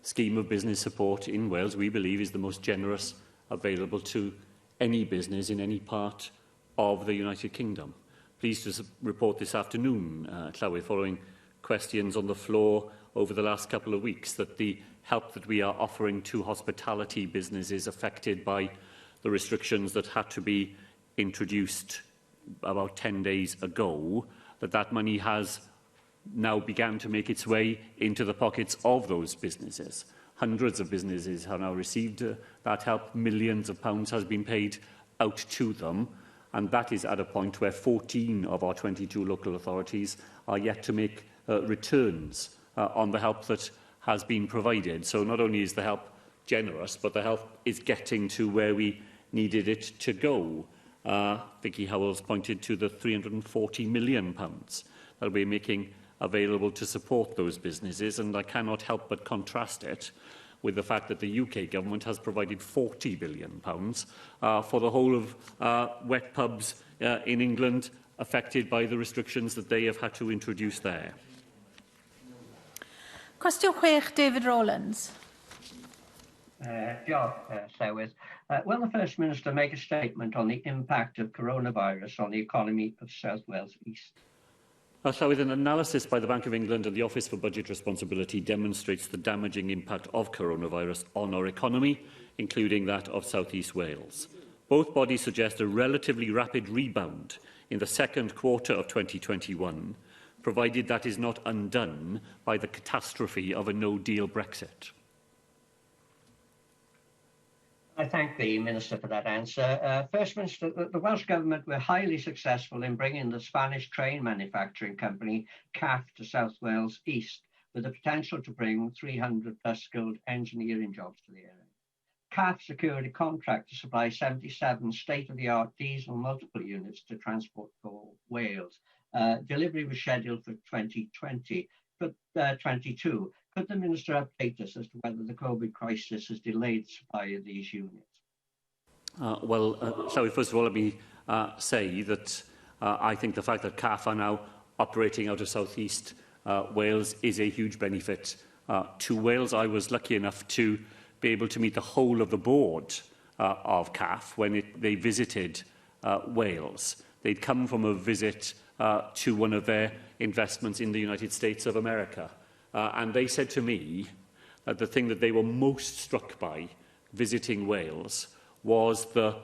scheme of business support in Wales, we believe, is the most generous available to any business in any part of the United Kingdom. Pleased to report this afternoon, Llywydd, following questions on the floor over the last couple of weeks, that the help that we are offering to hospitality businesses affected by the restrictions that had to be introduced about 10 days ago, that money has now began to make its way into the pockets of those businesses. Hundreds of businesses have now received that help. Millions of pounds has been paid out to them, and that is at a point where 14 of our 22 local authorities are yet to make returns on the help that has been provided. So not only is the help generous, but the help is getting to where we needed it to go. Vicky Howells pointed to the £340 million that we're making available to support those businesses, and I cannot help but contrast it with the fact that the UK Government has provided £40 billion for the whole of wet pubs in England affected by the restrictions that they have had to introduce there. Cwestiwn 6, David Rowlands. Diolch, Llywydd. Will the First Minister make a statement on the impact of coronavirus on the economy of South Wales East? Llywydd, an analysis by the Bank of England and the Office for Budget Responsibility demonstrates the damaging impact of coronavirus on our economy, including that of South East Wales. Both bodies suggest a relatively rapid rebound in the second quarter of 2021, provided that is not undone by the catastrophe of a no-deal Brexit. I thank the Minister for that answer. First Minister, the Welsh Government were highly successful in bringing the Spanish train manufacturing company CAF to South Wales East, with the potential to bring 300 plus skilled engineering jobs to the area. CAF secured a contract to supply 77 state-of-the-art diesel multiple units to Transport for Wales. Delivery was scheduled for 2020, but 22. Could the Minister update us as to whether the COVID crisis has delayed the supply of these units? Shall we first of all let me say that I think the fact that CAF are now operating out of South East Wales is a huge benefit to Wales. I was lucky enough to be able to meet the whole of the board of CAF when they visited Wales. They'd come from a visit to one of their investments in the United States of America. And they said to me that the thing that they were most struck by visiting Wales was the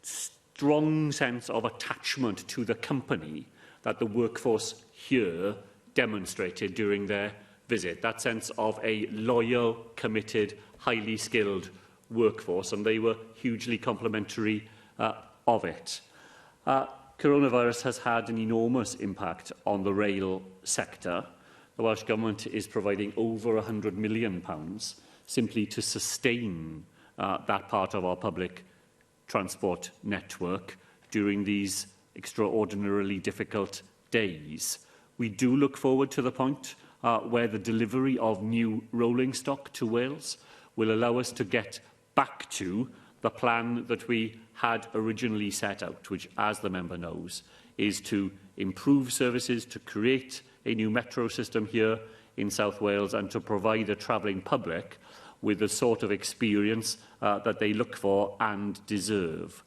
strong sense of attachment to the company that the workforce here demonstrated during their visit. That sense of a loyal, committed, highly skilled workforce, and they were hugely complimentary of it. Coronavirus has had an enormous impact on the rail sector. The Welsh Government is providing over £100 million simply to sustain that part of our public transport network during these extraordinarily difficult days. We do look forward to the point where the delivery of new rolling stock to Wales will allow us to get back to the plan that we had originally set out, which, as the member knows, is to improve services, to create a new metro system here in South Wales and to provide the travelling public with the sort of experience that they look for and deserve.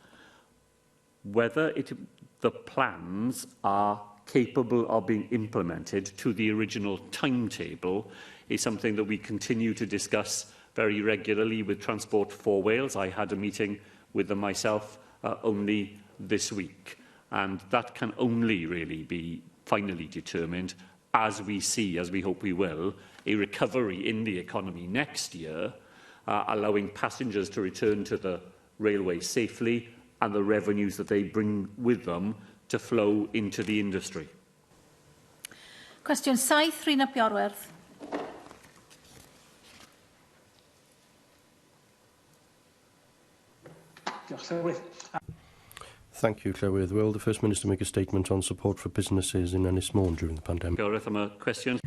Whether the plans are capable of being implemented to the original timetable is something that we continue to discuss very regularly with Transport for Wales. I had a meeting with them myself only this week, and that can only really be finally determined as we see, as we hope we will, a recovery in the economy next year, allowing passengers to return to the railway safely and the revenues that they bring with them to flow into the industry. Cwestiwn 7, Rhina Piorwerth. Thank you, Llywydd. Will the First Minister make a statement on support for businesses in Ynys Môn during the pandemic? Piorwerth, am a question.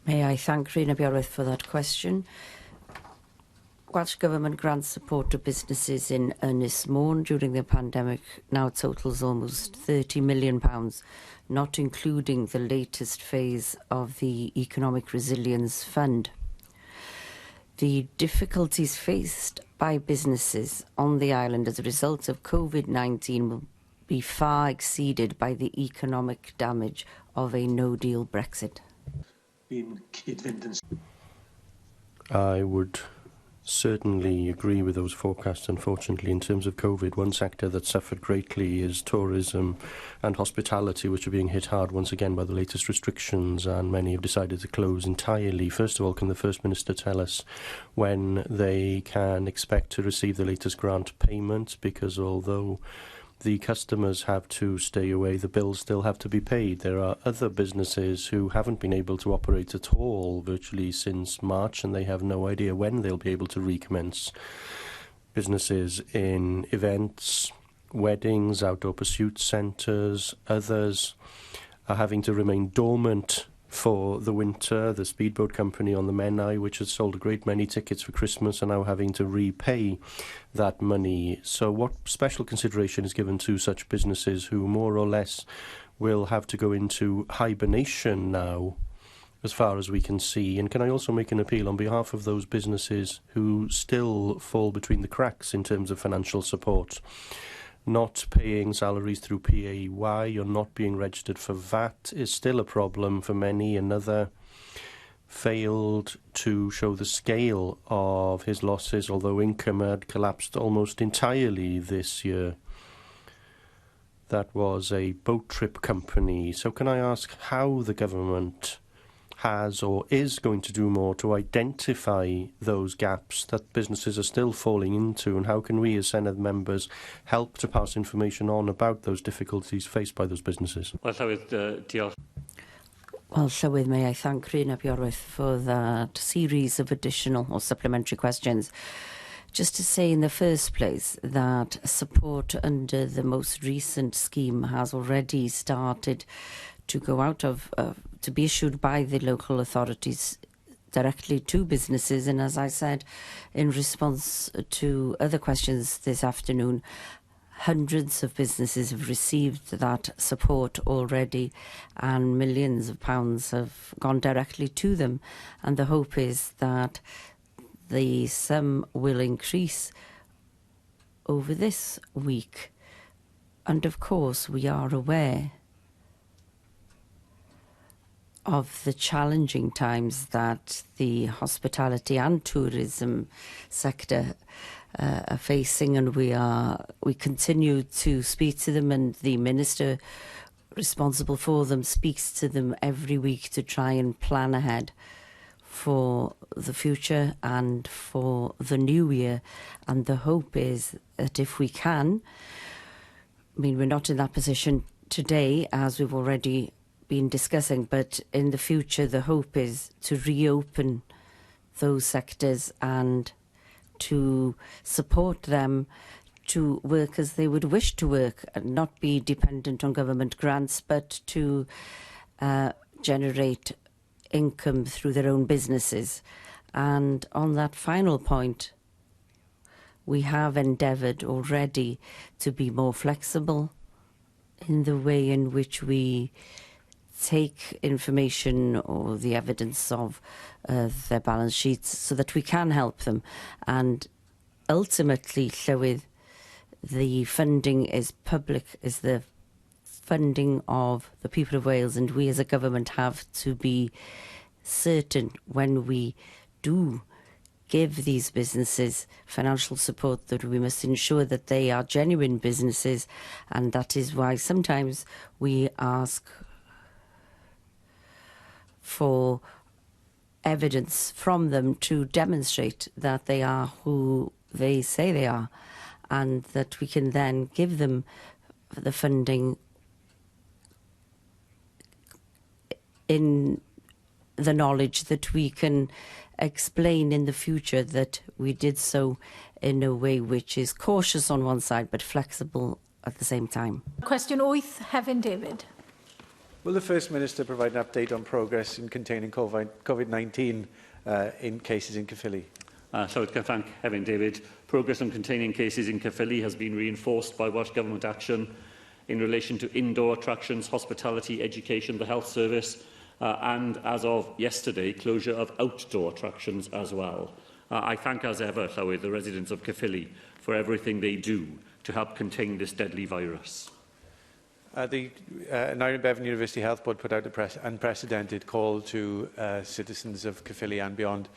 May I thank Rhina Piorwerth for that question. Welsh Government grants support to businesses in Ynys Môn during the pandemic now totals almost £30 million, not including the latest phase of the Economic Resilience Fund. The difficulties faced by businesses on the island as a result of COVID-19 will be far exceeded by the economic damage of a no-deal Brexit. I would certainly agree with those forecasts. Unfortunately, in terms of COVID, one sector that suffered greatly is tourism and hospitality, which are being hit hard once again by the latest restrictions, and many have decided to close entirely. First of all, can the First Minister tell us when they can expect to receive the latest grant payment? Because although the customers have to stay away, the bills still have to be paid. There are other businesses who haven't been able to operate at all virtually since March, and they have no idea when they'll be able to recommence. Businesses in events, weddings, outdoor pursuit centres, others are having to remain dormant for the winter. The speedboat company on the Menai, which has sold a great many tickets for Christmas, are now having to repay that money. So what special consideration is given to such businesses who more or less will have to go into hibernation now, as far as we can see? And can I also make an appeal on behalf of those businesses who still fall between the cracks in terms of financial support? Not paying salaries through PAY or not being registered for VAT is still a problem for many. Another failed to show the scale of his losses, although income had collapsed almost entirely this year. That was a boat trip company. So can I ask how the government has or is going to do more to identify those gaps that businesses are still falling into, and how can we as Senedd members help to pass information on about those difficulties faced by those businesses? Well, diolch. Well, Llywydd, may I thank Rhyn ap Iorwerth for that series of additional or supplementary questions. Just to say in the first place that support under the most recent scheme has already started to go out of, to be issued by the local authorities directly to businesses. And as I said, in response to other questions this afternoon, hundreds of businesses have received that support already, and millions of pounds have gone directly to them. And the hope is that the sum will increase over this week. And of course, we are aware of the challenging times that the hospitality and tourism sector are facing, and we continue to speak to them, and the minister responsible for them speaks to them every week to try and plan ahead for the future and for the new year. And the hope is that if we can, I mean, we're not in that position today, as we've already been discussing, but in the future the hope is to reopen those sectors and to support them to work as they would wish to work, and not be dependent on government grants, but to generate income through their own businesses. And on that final point, we have endeavoured already to be more flexible in the way in which we take information or the evidence of their balance sheets so that we can help them. And ultimately, Llywydd, the funding is public, is the funding of the people of Wales, and we as a government have to be certain when we do give these businesses financial support that we must ensure that they are genuine businesses. And that is why sometimes we ask for evidence from them to demonstrate that they are who they say they are, and that we can then give them the funding in the knowledge that we can explain in the future that we did so in a way which is cautious on one side but flexible at the same time. Question 8, Hefin David. Will the First Minister provide an update on progress in containing COVID-19 in cases in Caerphilly? So I can thank Hefin David. Progress on containing cases in Caerphilly has been reinforced by Welsh Government action in relation to indoor attractions, hospitality, education, the health service, and, as of yesterday, closure of outdoor attractions as well. I thank, as ever, Llywydd, the residents of Caerphilly for everything they do to help contain this deadly virus. The Nairon Bevan University Health Board put out an unprecedented call to citizens of Caerphilly and beyond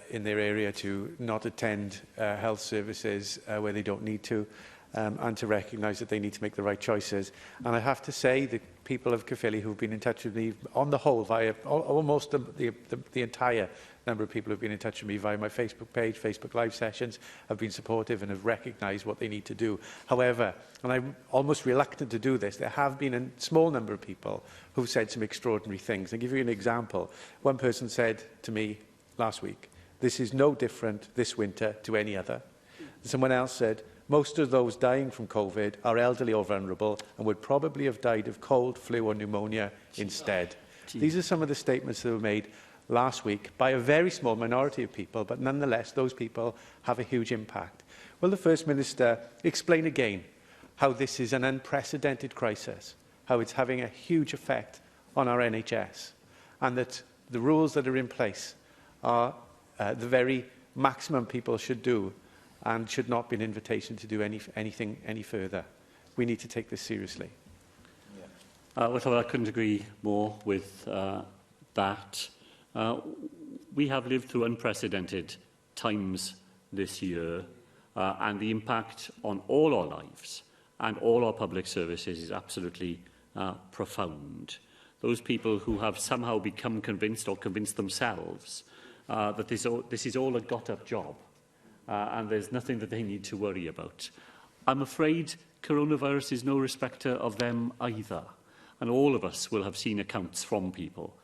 in their area to not attend health services where they don't need to, and to recognise that they need to make the right choices. And I have to say, the people of Caerphilly who've been in touch with me, on the whole, via almost the entire number of people who've been in touch with me via my Facebook page, Facebook Live sessions, have been supportive and have recognised what they need to do. However, and I'm almost reluctant to do this, there have been a small number of people who've said some extraordinary things. I'll give you an example. One person said to me last week, "This is no different this winter to any other." Someone else said, "Most of those dying from COVID are elderly or vulnerable and would probably have died of cold, flu or pneumonia instead." These are some of the statements that were made last week by a very small minority of people, but nonetheless, those people have a huge impact. Will the First Minister explain again how this is an unprecedented crisis, how it's having a huge effect on our NHS, and that the rules that are in place are the very maximum people should do and should not be an invitation to do anything any further? We need to take this seriously. Well, I couldn't agree more with that. We have lived through unprecedented times this year, and the impact on all our lives and all our public services is absolutely profound. those people who have somehow become convinced or convinced themselves that this is all a got-up job and there's nothing that they need to worry about. I'm afraid coronavirus is no respecter of them either. And all of us will have seen accounts from people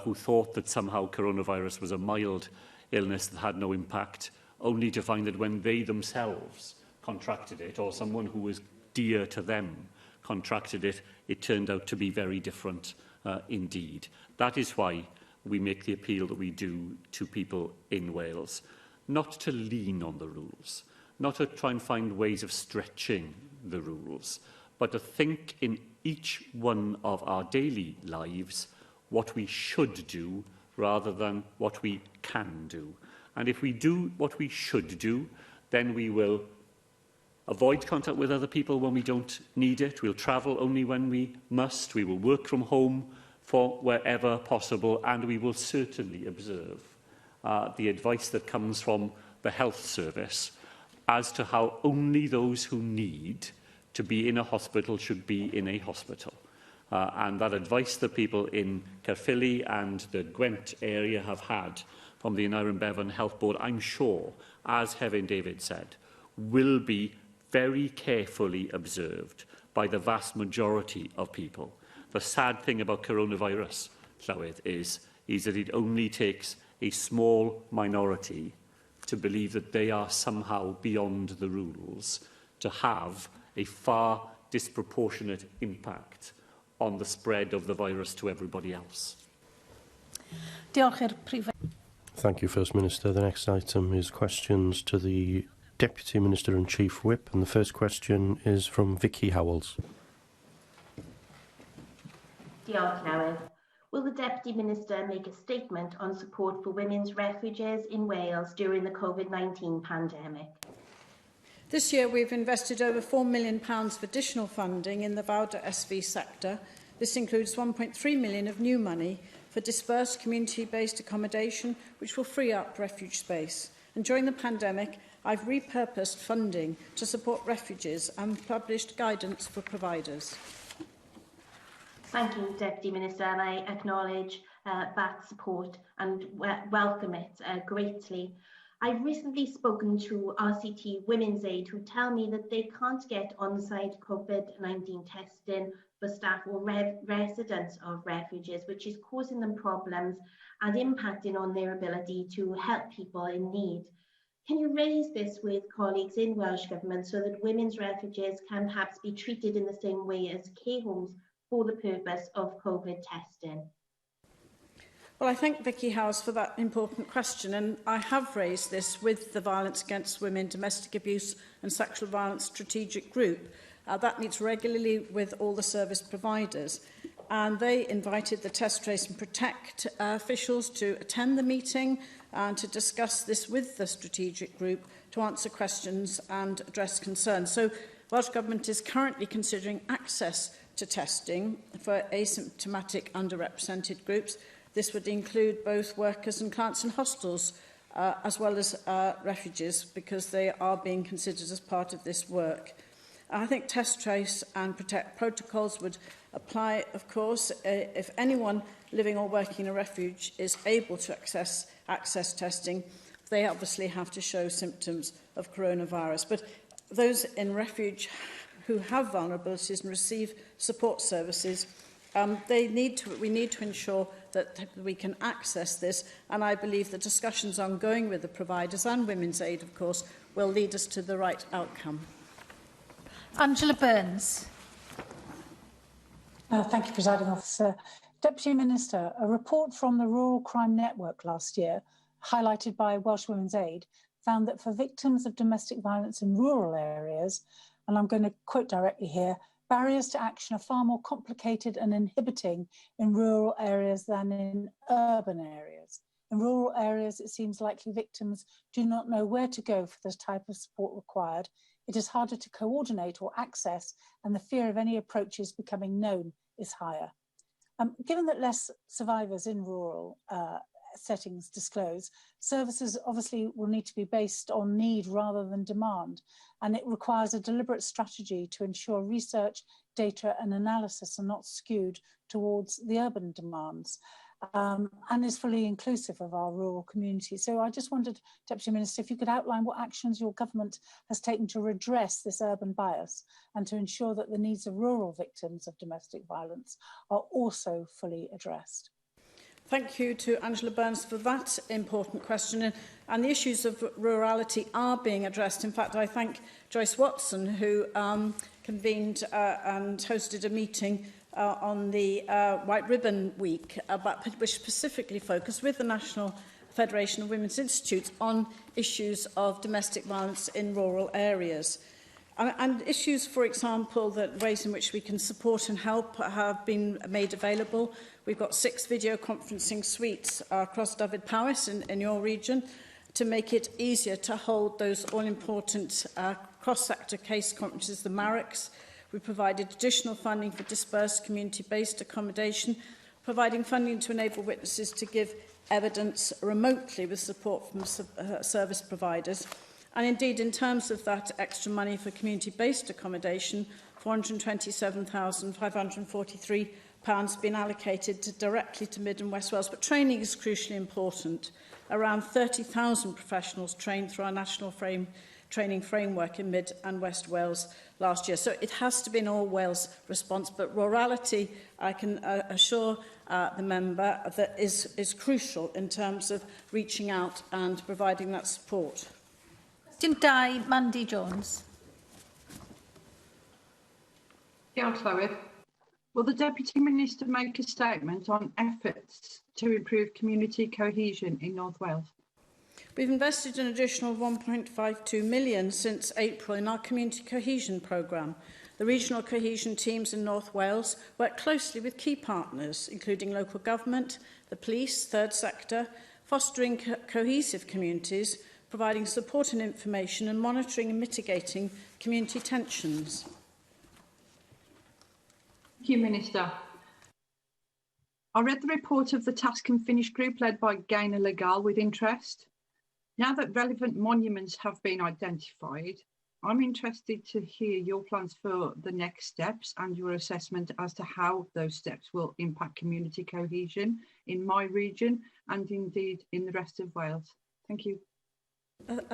who thought that somehow coronavirus was a mild illness that had no impact, only to find that when they themselves contracted it, or someone who was dear to them contracted it, it turned out to be very different indeed. That is why we make the appeal that we do to people in Wales, not to lean on the rules, not to try and find ways of stretching the rules, but to think in each one of our daily lives what we should do rather than what we can do. And if we do what we should do, then we will avoid contact with other people when we don't need it. We'll travel only when we must. We will work from home for wherever possible, and we will certainly observe the advice that comes from the health service as to how only those who need to be in a hospital should be in a hospital. And that advice that people in Caerphilly and the Gwent area have had from the Aneurin Bevan Health Board, I'm sure, as Hefin David said, will be very carefully observed by the vast majority of people. The sad thing about coronavirus, Llywyd, is that it only takes a small minority to believe that they are somehow beyond the rules to have a far disproportionate impact on the spread of the virus to everybody else. Thank you, First Minister. The next item is questions to the Deputy Minister and Chief Whip, and the first question is from Vicky Howells. Diolch, Newydd. Will the Deputy Minister make a statement on support for women's refugees in Wales during the COVID-19 pandemic? This year we've invested over £4 million of additional funding in the Fawdr SV sector. This includes £1.3 million of new money for dispersed community-based accommodation, which will free up refuge space. And during the pandemic, I've repurposed funding to support refugees and published guidance for providers. Thank you, Deputy Minister, and I acknowledge that support and welcome it greatly. I've recently spoken to RCT Women's Aid, who tell me that they can't get on-site COVID-19 testing for staff or residents of refugees, which is causing them problems and impacting on their ability to help people in need. Can you raise this with colleagues in Welsh Government so that women's refugees can perhaps be treated in the same way as care homes for the purpose of COVID testing? Well, I thank Vicky Howes for that important question, and I have raised this with the Violence Against Women, Domestic Abuse and Sexual Violence Strategic Group. That meets regularly with all the service providers, and they invited the Test, Trace and Protect officials to attend the meeting and to discuss this with the strategic group to answer questions and address concerns. So Welsh Government is currently considering access to testing for asymptomatic underrepresented groups. This would include both workers and clients in hostels, as well as refugees, because they are being considered as part of this work. I think Test, Trace and Protect protocols would apply, of course, if anyone living or working in a refuge is able to access testing. They obviously have to show symptoms of coronavirus. But those in refuge who have vulnerabilities and receive support services, we need to ensure that we can access this, and I believe the discussions ongoing with the providers and Women's Aid, of course, will lead us to the right outcome. Angela Burns. Thank you, Presiding Officer. Deputy Minister, a report from the Rural Crime Network last year, highlighted by Welsh Women's Aid, found that for victims of domestic violence in rural areas, and I'm going to quote directly here, barriers to action are far more complicated and inhibiting in rural areas than in urban areas. In rural areas, it seems likely victims do not know where to go for this type of support required. It is harder to coordinate or access, and the fear of any approaches becoming known is higher. Given that less survivors in rural settings disclose, services obviously will need to be based on need rather than demand, and it requires a deliberate strategy to ensure research, data and analysis are not skewed towards the urban demands, and is fully inclusive of our rural community. So I just wondered, Deputy Minister, if you could outline what actions your government has taken to redress this urban bias and to ensure that the needs of rural victims of domestic violence are also fully addressed. Thank you to Angela Burns for that important question. And the issues of rurality are being addressed. In fact, I thank Joyce Watson, who convened and hosted a meeting on the White Ribbon Week, which specifically focused with the National Federation of Women's Institutes on issues of domestic violence in rural areas. And issues, for example, that ways in which we can support and help have been made available. We've got 6 video conferencing suites across Dyfed-Powys in your region to make it easier to hold those all-important cross-sector case conferences, the MARICs. We provided additional funding for dispersed community-based accommodation, providing funding to enable witnesses to give evidence remotely with support from service providers. And indeed, in terms of that extra money for community-based accommodation, £427,543 been allocated directly to Mid and West Wales. But training is crucially important. Around 30,000 professionals trained through our national training framework in Mid and West Wales last year. So it has to be an all-Wales response, but rurality, I can assure the member, that is crucial in terms of reaching out and providing that support. Question 2, Mandy Jones. Diolch, Llywydd. Will the Deputy Minister make a statement on efforts to improve community cohesion in North Wales? We've invested an additional £1.52 million since April in our community cohesion programme. The regional cohesion teams in North Wales work closely with key partners, including local government, the police, third sector, fostering cohesive communities, providing support and information, and monitoring and mitigating community tensions. Thank you, Minister. I read the report of the Task and Finish group led by Gaynor Legal with interest. Now that relevant monuments have been identified, I'm interested to hear your plans for the next steps and your assessment as to how those steps will impact community cohesion in my region and indeed in the rest of Wales. Thank you.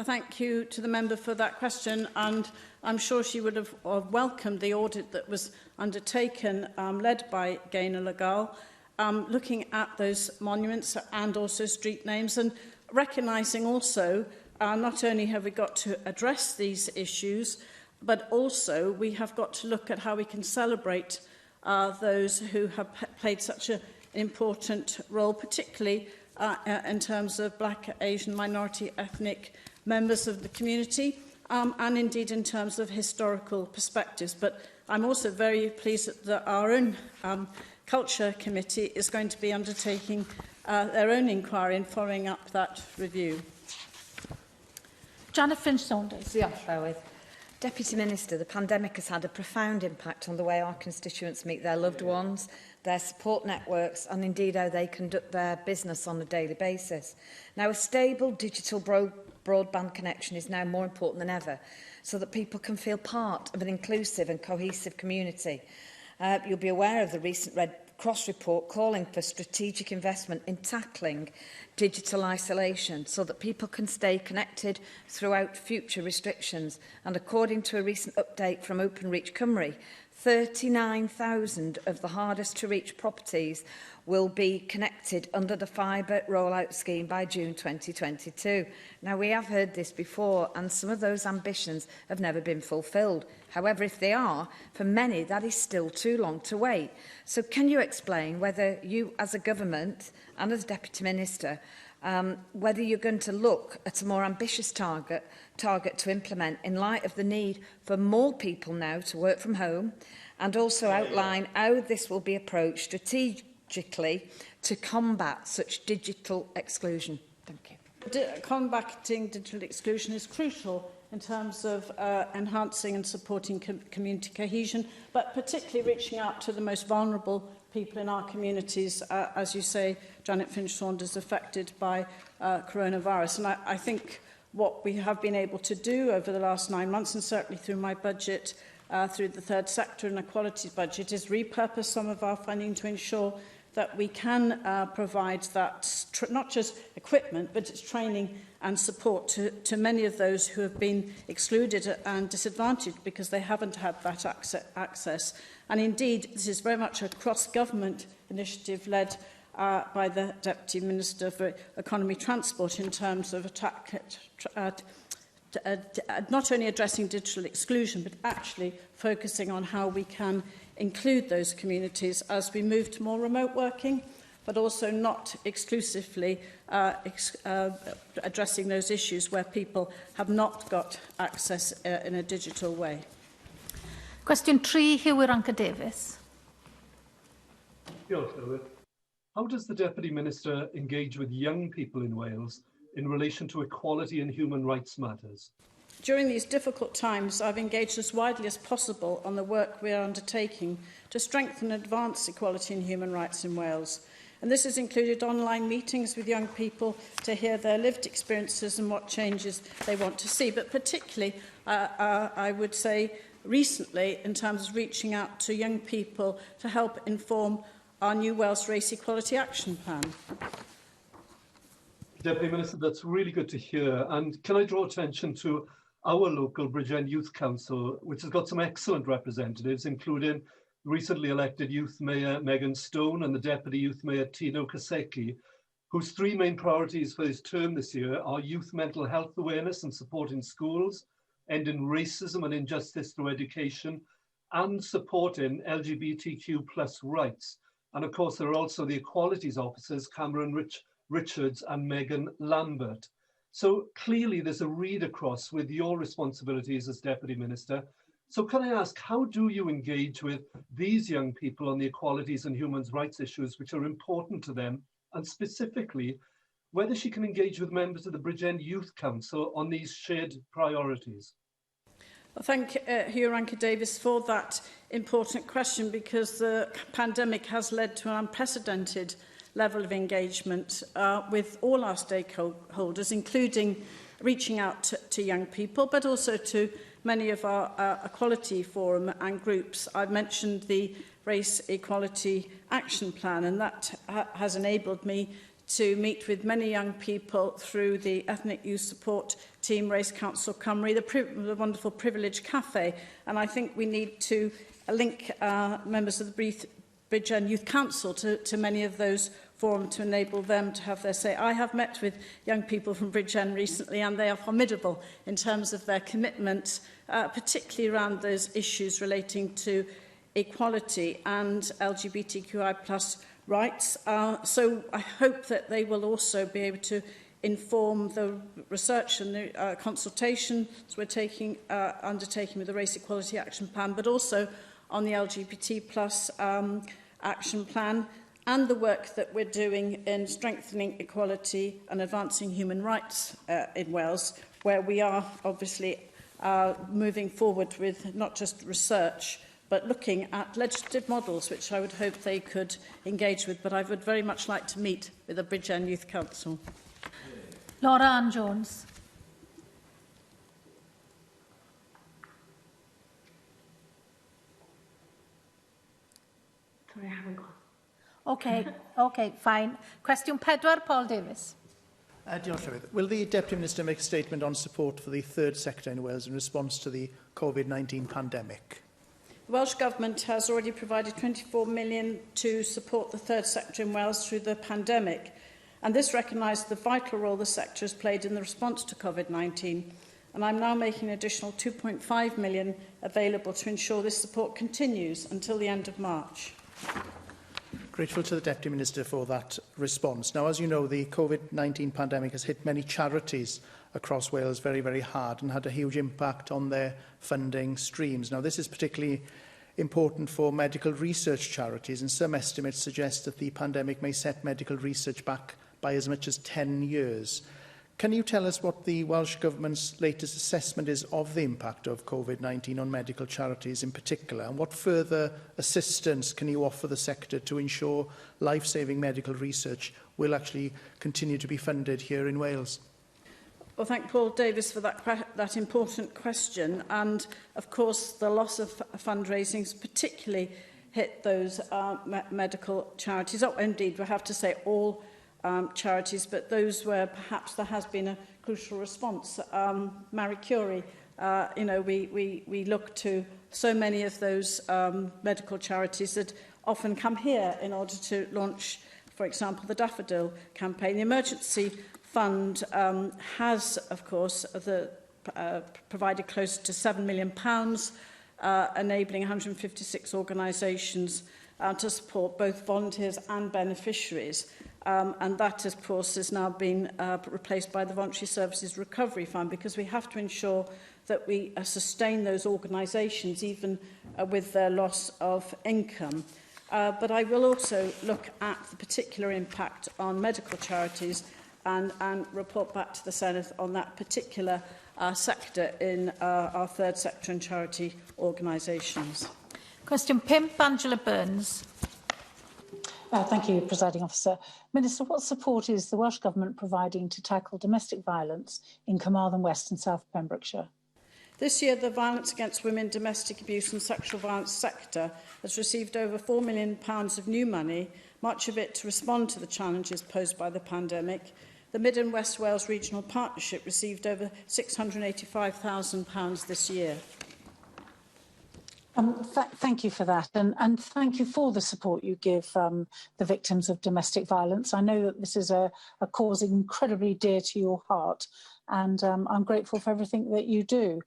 Thank you to the member for that question, and I'm sure she would have welcomed the audit that was undertaken, led by Gaynor Legal, looking at those monuments and also street names, and recognising also not only have we got to address these issues, but also we have got to look at how we can celebrate those who have played such an important role, particularly in terms of Black, Asian, minority ethnic members of the community, and indeed in terms of historical perspectives. But I'm also very pleased that our own Culture Committee is going to be undertaking their own inquiry and following up that review. Janet Finch-Saunders. Deputy Minister, the pandemic has had a profound impact on the way our constituents meet their loved ones, their support networks and indeed how they conduct their business on a daily basis. Now, a stable digital broadband connection is now more important than ever so that people can feel part of an inclusive and cohesive community. You'll be aware of the recent Red Cross report calling for strategic investment in tackling digital isolation so that people can stay connected throughout future restrictions. And according to a recent update from Openreach Cymru, 39,000 of the hardest to reach properties will be connected under the fibre rollout scheme by June 2022. Now, we have heard this before, and some of those ambitions have never been fulfilled. However, if they are, for many, that is still too long to wait. So can you explain whether you, as a government and as Deputy Minister, whether you're going to look at a more ambitious target to implement in light of the need for more people now to work from home, and also outline how this will be approached strategically to combat such digital exclusion? Thank you. Combating digital exclusion is crucial in terms of enhancing and supporting community cohesion, but particularly reaching out to the most vulnerable people in our communities, as you say, Janet Finch-Saunders, affected by coronavirus. And I think what we have been able to do over the last 9 months, and certainly through my budget, through the third sector and equalities budget, is repurpose some of our funding to ensure that we can provide that, not just equipment, but it's training and support to many of those who have been excluded and disadvantaged because they haven't had that access. And indeed, this is very much a cross-government initiative led by the Deputy Minister for Economy Transport in terms of not only addressing digital exclusion, but actually focusing on how we can include those communities as we move to more remote working, but also not exclusively addressing those issues where people have not got access in a digital way. Question 3, Hugh Ranker-Davies. How does the Deputy Minister engage with young people in Wales in relation to equality and human rights matters? During these difficult times, I've engaged as widely as possible on the work we are undertaking to strengthen and advance equality and human rights in Wales. And this has included online meetings with young people to hear their lived experiences and what changes they want to see. But particularly, I would say, recently, in terms of reaching out to young people to help inform our new Wales Race Equality Action Plan. Deputy Minister, that's really good to hear. And can I draw attention to our local Bridgend Youth Council, which has got some excellent representatives, including recently elected Youth Mayor Megan Stone and the Deputy Youth Mayor Tino Kaseki, whose 3 main priorities for his term this year are youth mental health awareness and support in schools, ending racism and injustice through education, and supporting LGBTQ+ rights. And of course, there are also the equalities officers, Cameron Richards and Megan Lambert. So clearly there's a read across with your responsibilities as Deputy Minister. So can I ask, how do you engage with these young people on the equalities and human rights issues which are important to them, and specifically whether she can engage with members of the Bridgend Youth Council on these shared priorities? Well, thank Hugh Ranker-Davies for that important question, because the pandemic has led to an unprecedented level of engagement with all our stakeholders, including reaching out to young people, but also to many of our equality forum and groups. I've mentioned the Race Equality Action Plan, and that has enabled me to meet with many young people through the Ethnic Youth Support Team, Race Council Cymru, the wonderful Privilege Cafe. And I think we need to link members of the Bridgend Youth Council to many of those forums to enable them to have their say. I have met with young people from Bridgend recently, and they are formidable in terms of their commitment, particularly around those issues relating to equality and LGBTQI+ rights. So I hope that they will also be able to inform the research and the consultations we're undertaking with the Race Equality Action Plan, but also on the LGBT+ action plan, and the work that we're doing in strengthening equality and advancing human rights in Wales, where we are obviously moving forward with not just research, but looking at legislative models, which I would hope they could engage with. But I would very much like to meet with the Bridgend Youth Council. Laura Ann Jones. Sorry, I haven't got. Okay, fine. Question 4, Paul Davies. Will the Deputy Minister make a statement on support for the third sector in Wales in response to the COVID-19 pandemic? The Welsh Government has already provided 24 million to support the third sector in Wales through the pandemic, and this recognised the vital role the sector has played in the response to COVID-19. And I'm now making an additional 2.5 million available to ensure this support continues until the end of March. Grateful to the Deputy Minister for that response. Now, as you know, the COVID-19 pandemic has hit many charities across Wales very, very hard and had a huge impact on their funding streams. Now, this is particularly important for medical research charities, and some estimates suggest that the pandemic may set medical research back by as much as 10 years. Can you tell us what the Welsh Government's latest assessment is of the impact of COVID-19 on medical charities in particular, and what further assistance can you offer the sector to ensure life-saving medical research will actually continue to be funded here in Wales? Well, thank Paul Davies for that important question. And, of course, the loss of fundraisings particularly hit those medical charities. Oh, indeed, we have to say all charities, but those where perhaps there has been a crucial response. Marie Curie, we look to so many of those medical charities that often come here in order to launch, for example, the Daffodil campaign. The Emergency Fund has, of course, provided close to £7 million, enabling 156 organisations to support both volunteers and beneficiaries. And that, of course, has now been replaced by the Voluntary Services Recovery Fund, because we have to ensure that we sustain those organisations even with their loss of income. But I will also look at the particular impact on medical charities and report back to the Senedd on that particular sector in our third sector and charity organisations. Question 5, Angela Burns. Thank you, Presiding Officer. Minister, what support is the Welsh Government providing to tackle domestic violence in Carmarthen West and South Pembrokeshire? This year, the Violence Against Women, Domestic Abuse and Sexual Violence sector has received over £4 million of new money, much of it to respond to the challenges posed by the pandemic. The Mid and West Wales Regional Partnership received over £685,000 this year. Thank you for that, and thank you for the support you give the victims of domestic violence. I know that this is a cause incredibly dear to your heart, and I'm grateful for everything that you do.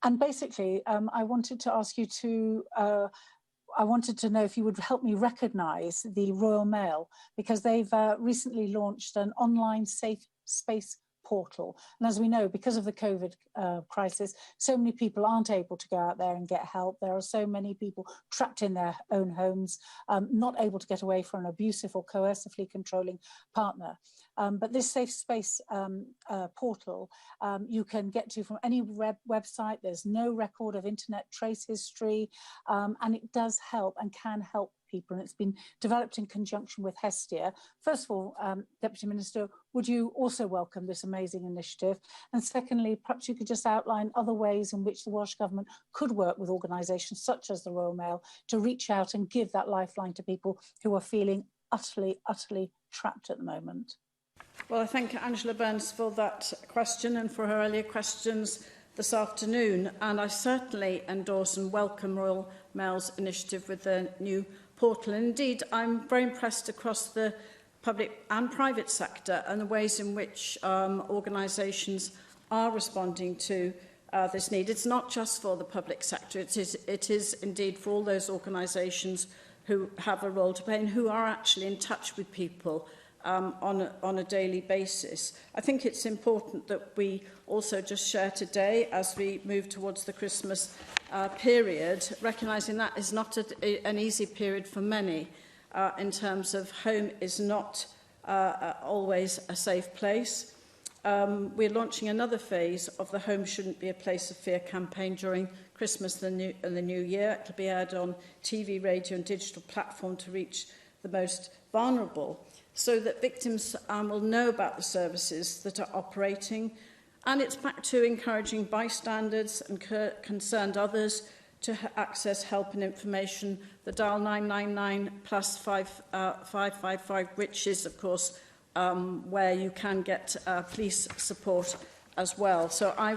And basically, I wanted to ask you to, I wanted to know if you would help me recognise the Royal Mail, because they've recently launched an online safe space portal. And as we know, because of the COVID crisis, so many people aren't able to go out there and get help. There are so many people trapped in their own homes, not able to get away from an abusive or coercively controlling partner. But this safe space portal you can get to from any website. There's no record of internet trace history, and it does help and can help people, and it's been developed in conjunction with Hestia. First of all, Deputy Minister, would you also welcome this amazing initiative? And secondly, perhaps you could just outline other ways in which the Welsh Government could work with organisations such as the Royal Mail to reach out and give that lifeline to people who are feeling utterly, utterly trapped at the moment. Well, I thank Angela Burns for that question and for her earlier questions this afternoon. And I certainly endorse and welcome Royal Mail's initiative with the new portal. And indeed, I'm very impressed across the public and private sector and the ways in which organisations are responding to this need. It's not just for the public sector, it is indeed for all those organisations who have a role to play and who are actually in touch with people on a daily basis. I think it's important that we also just share today, as we move towards the Christmas period, recognising that is not an easy period for many in terms of home is not always a safe place. We're launching another phase of the Home Shouldn't Be a Place of Fear campaign during Christmas and the New Year. It will be aired on TV, radio and digital platform to reach the most vulnerable, so that victims will know about the services that are operating. And it's back to encouraging bystanders and concerned others to access help and information. The dial 999 plus 555, which is, of course, where you can get police support as well. So I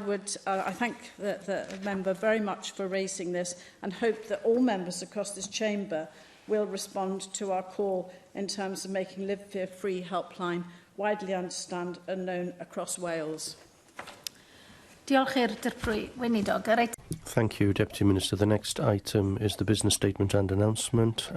thank the member very much for raising this and hope that all members across this chamber will respond to our call in terms of making Live Fear Free helpline widely understood and known across Wales. Thank you, Deputy Minister. The next item is the business statement and announcement.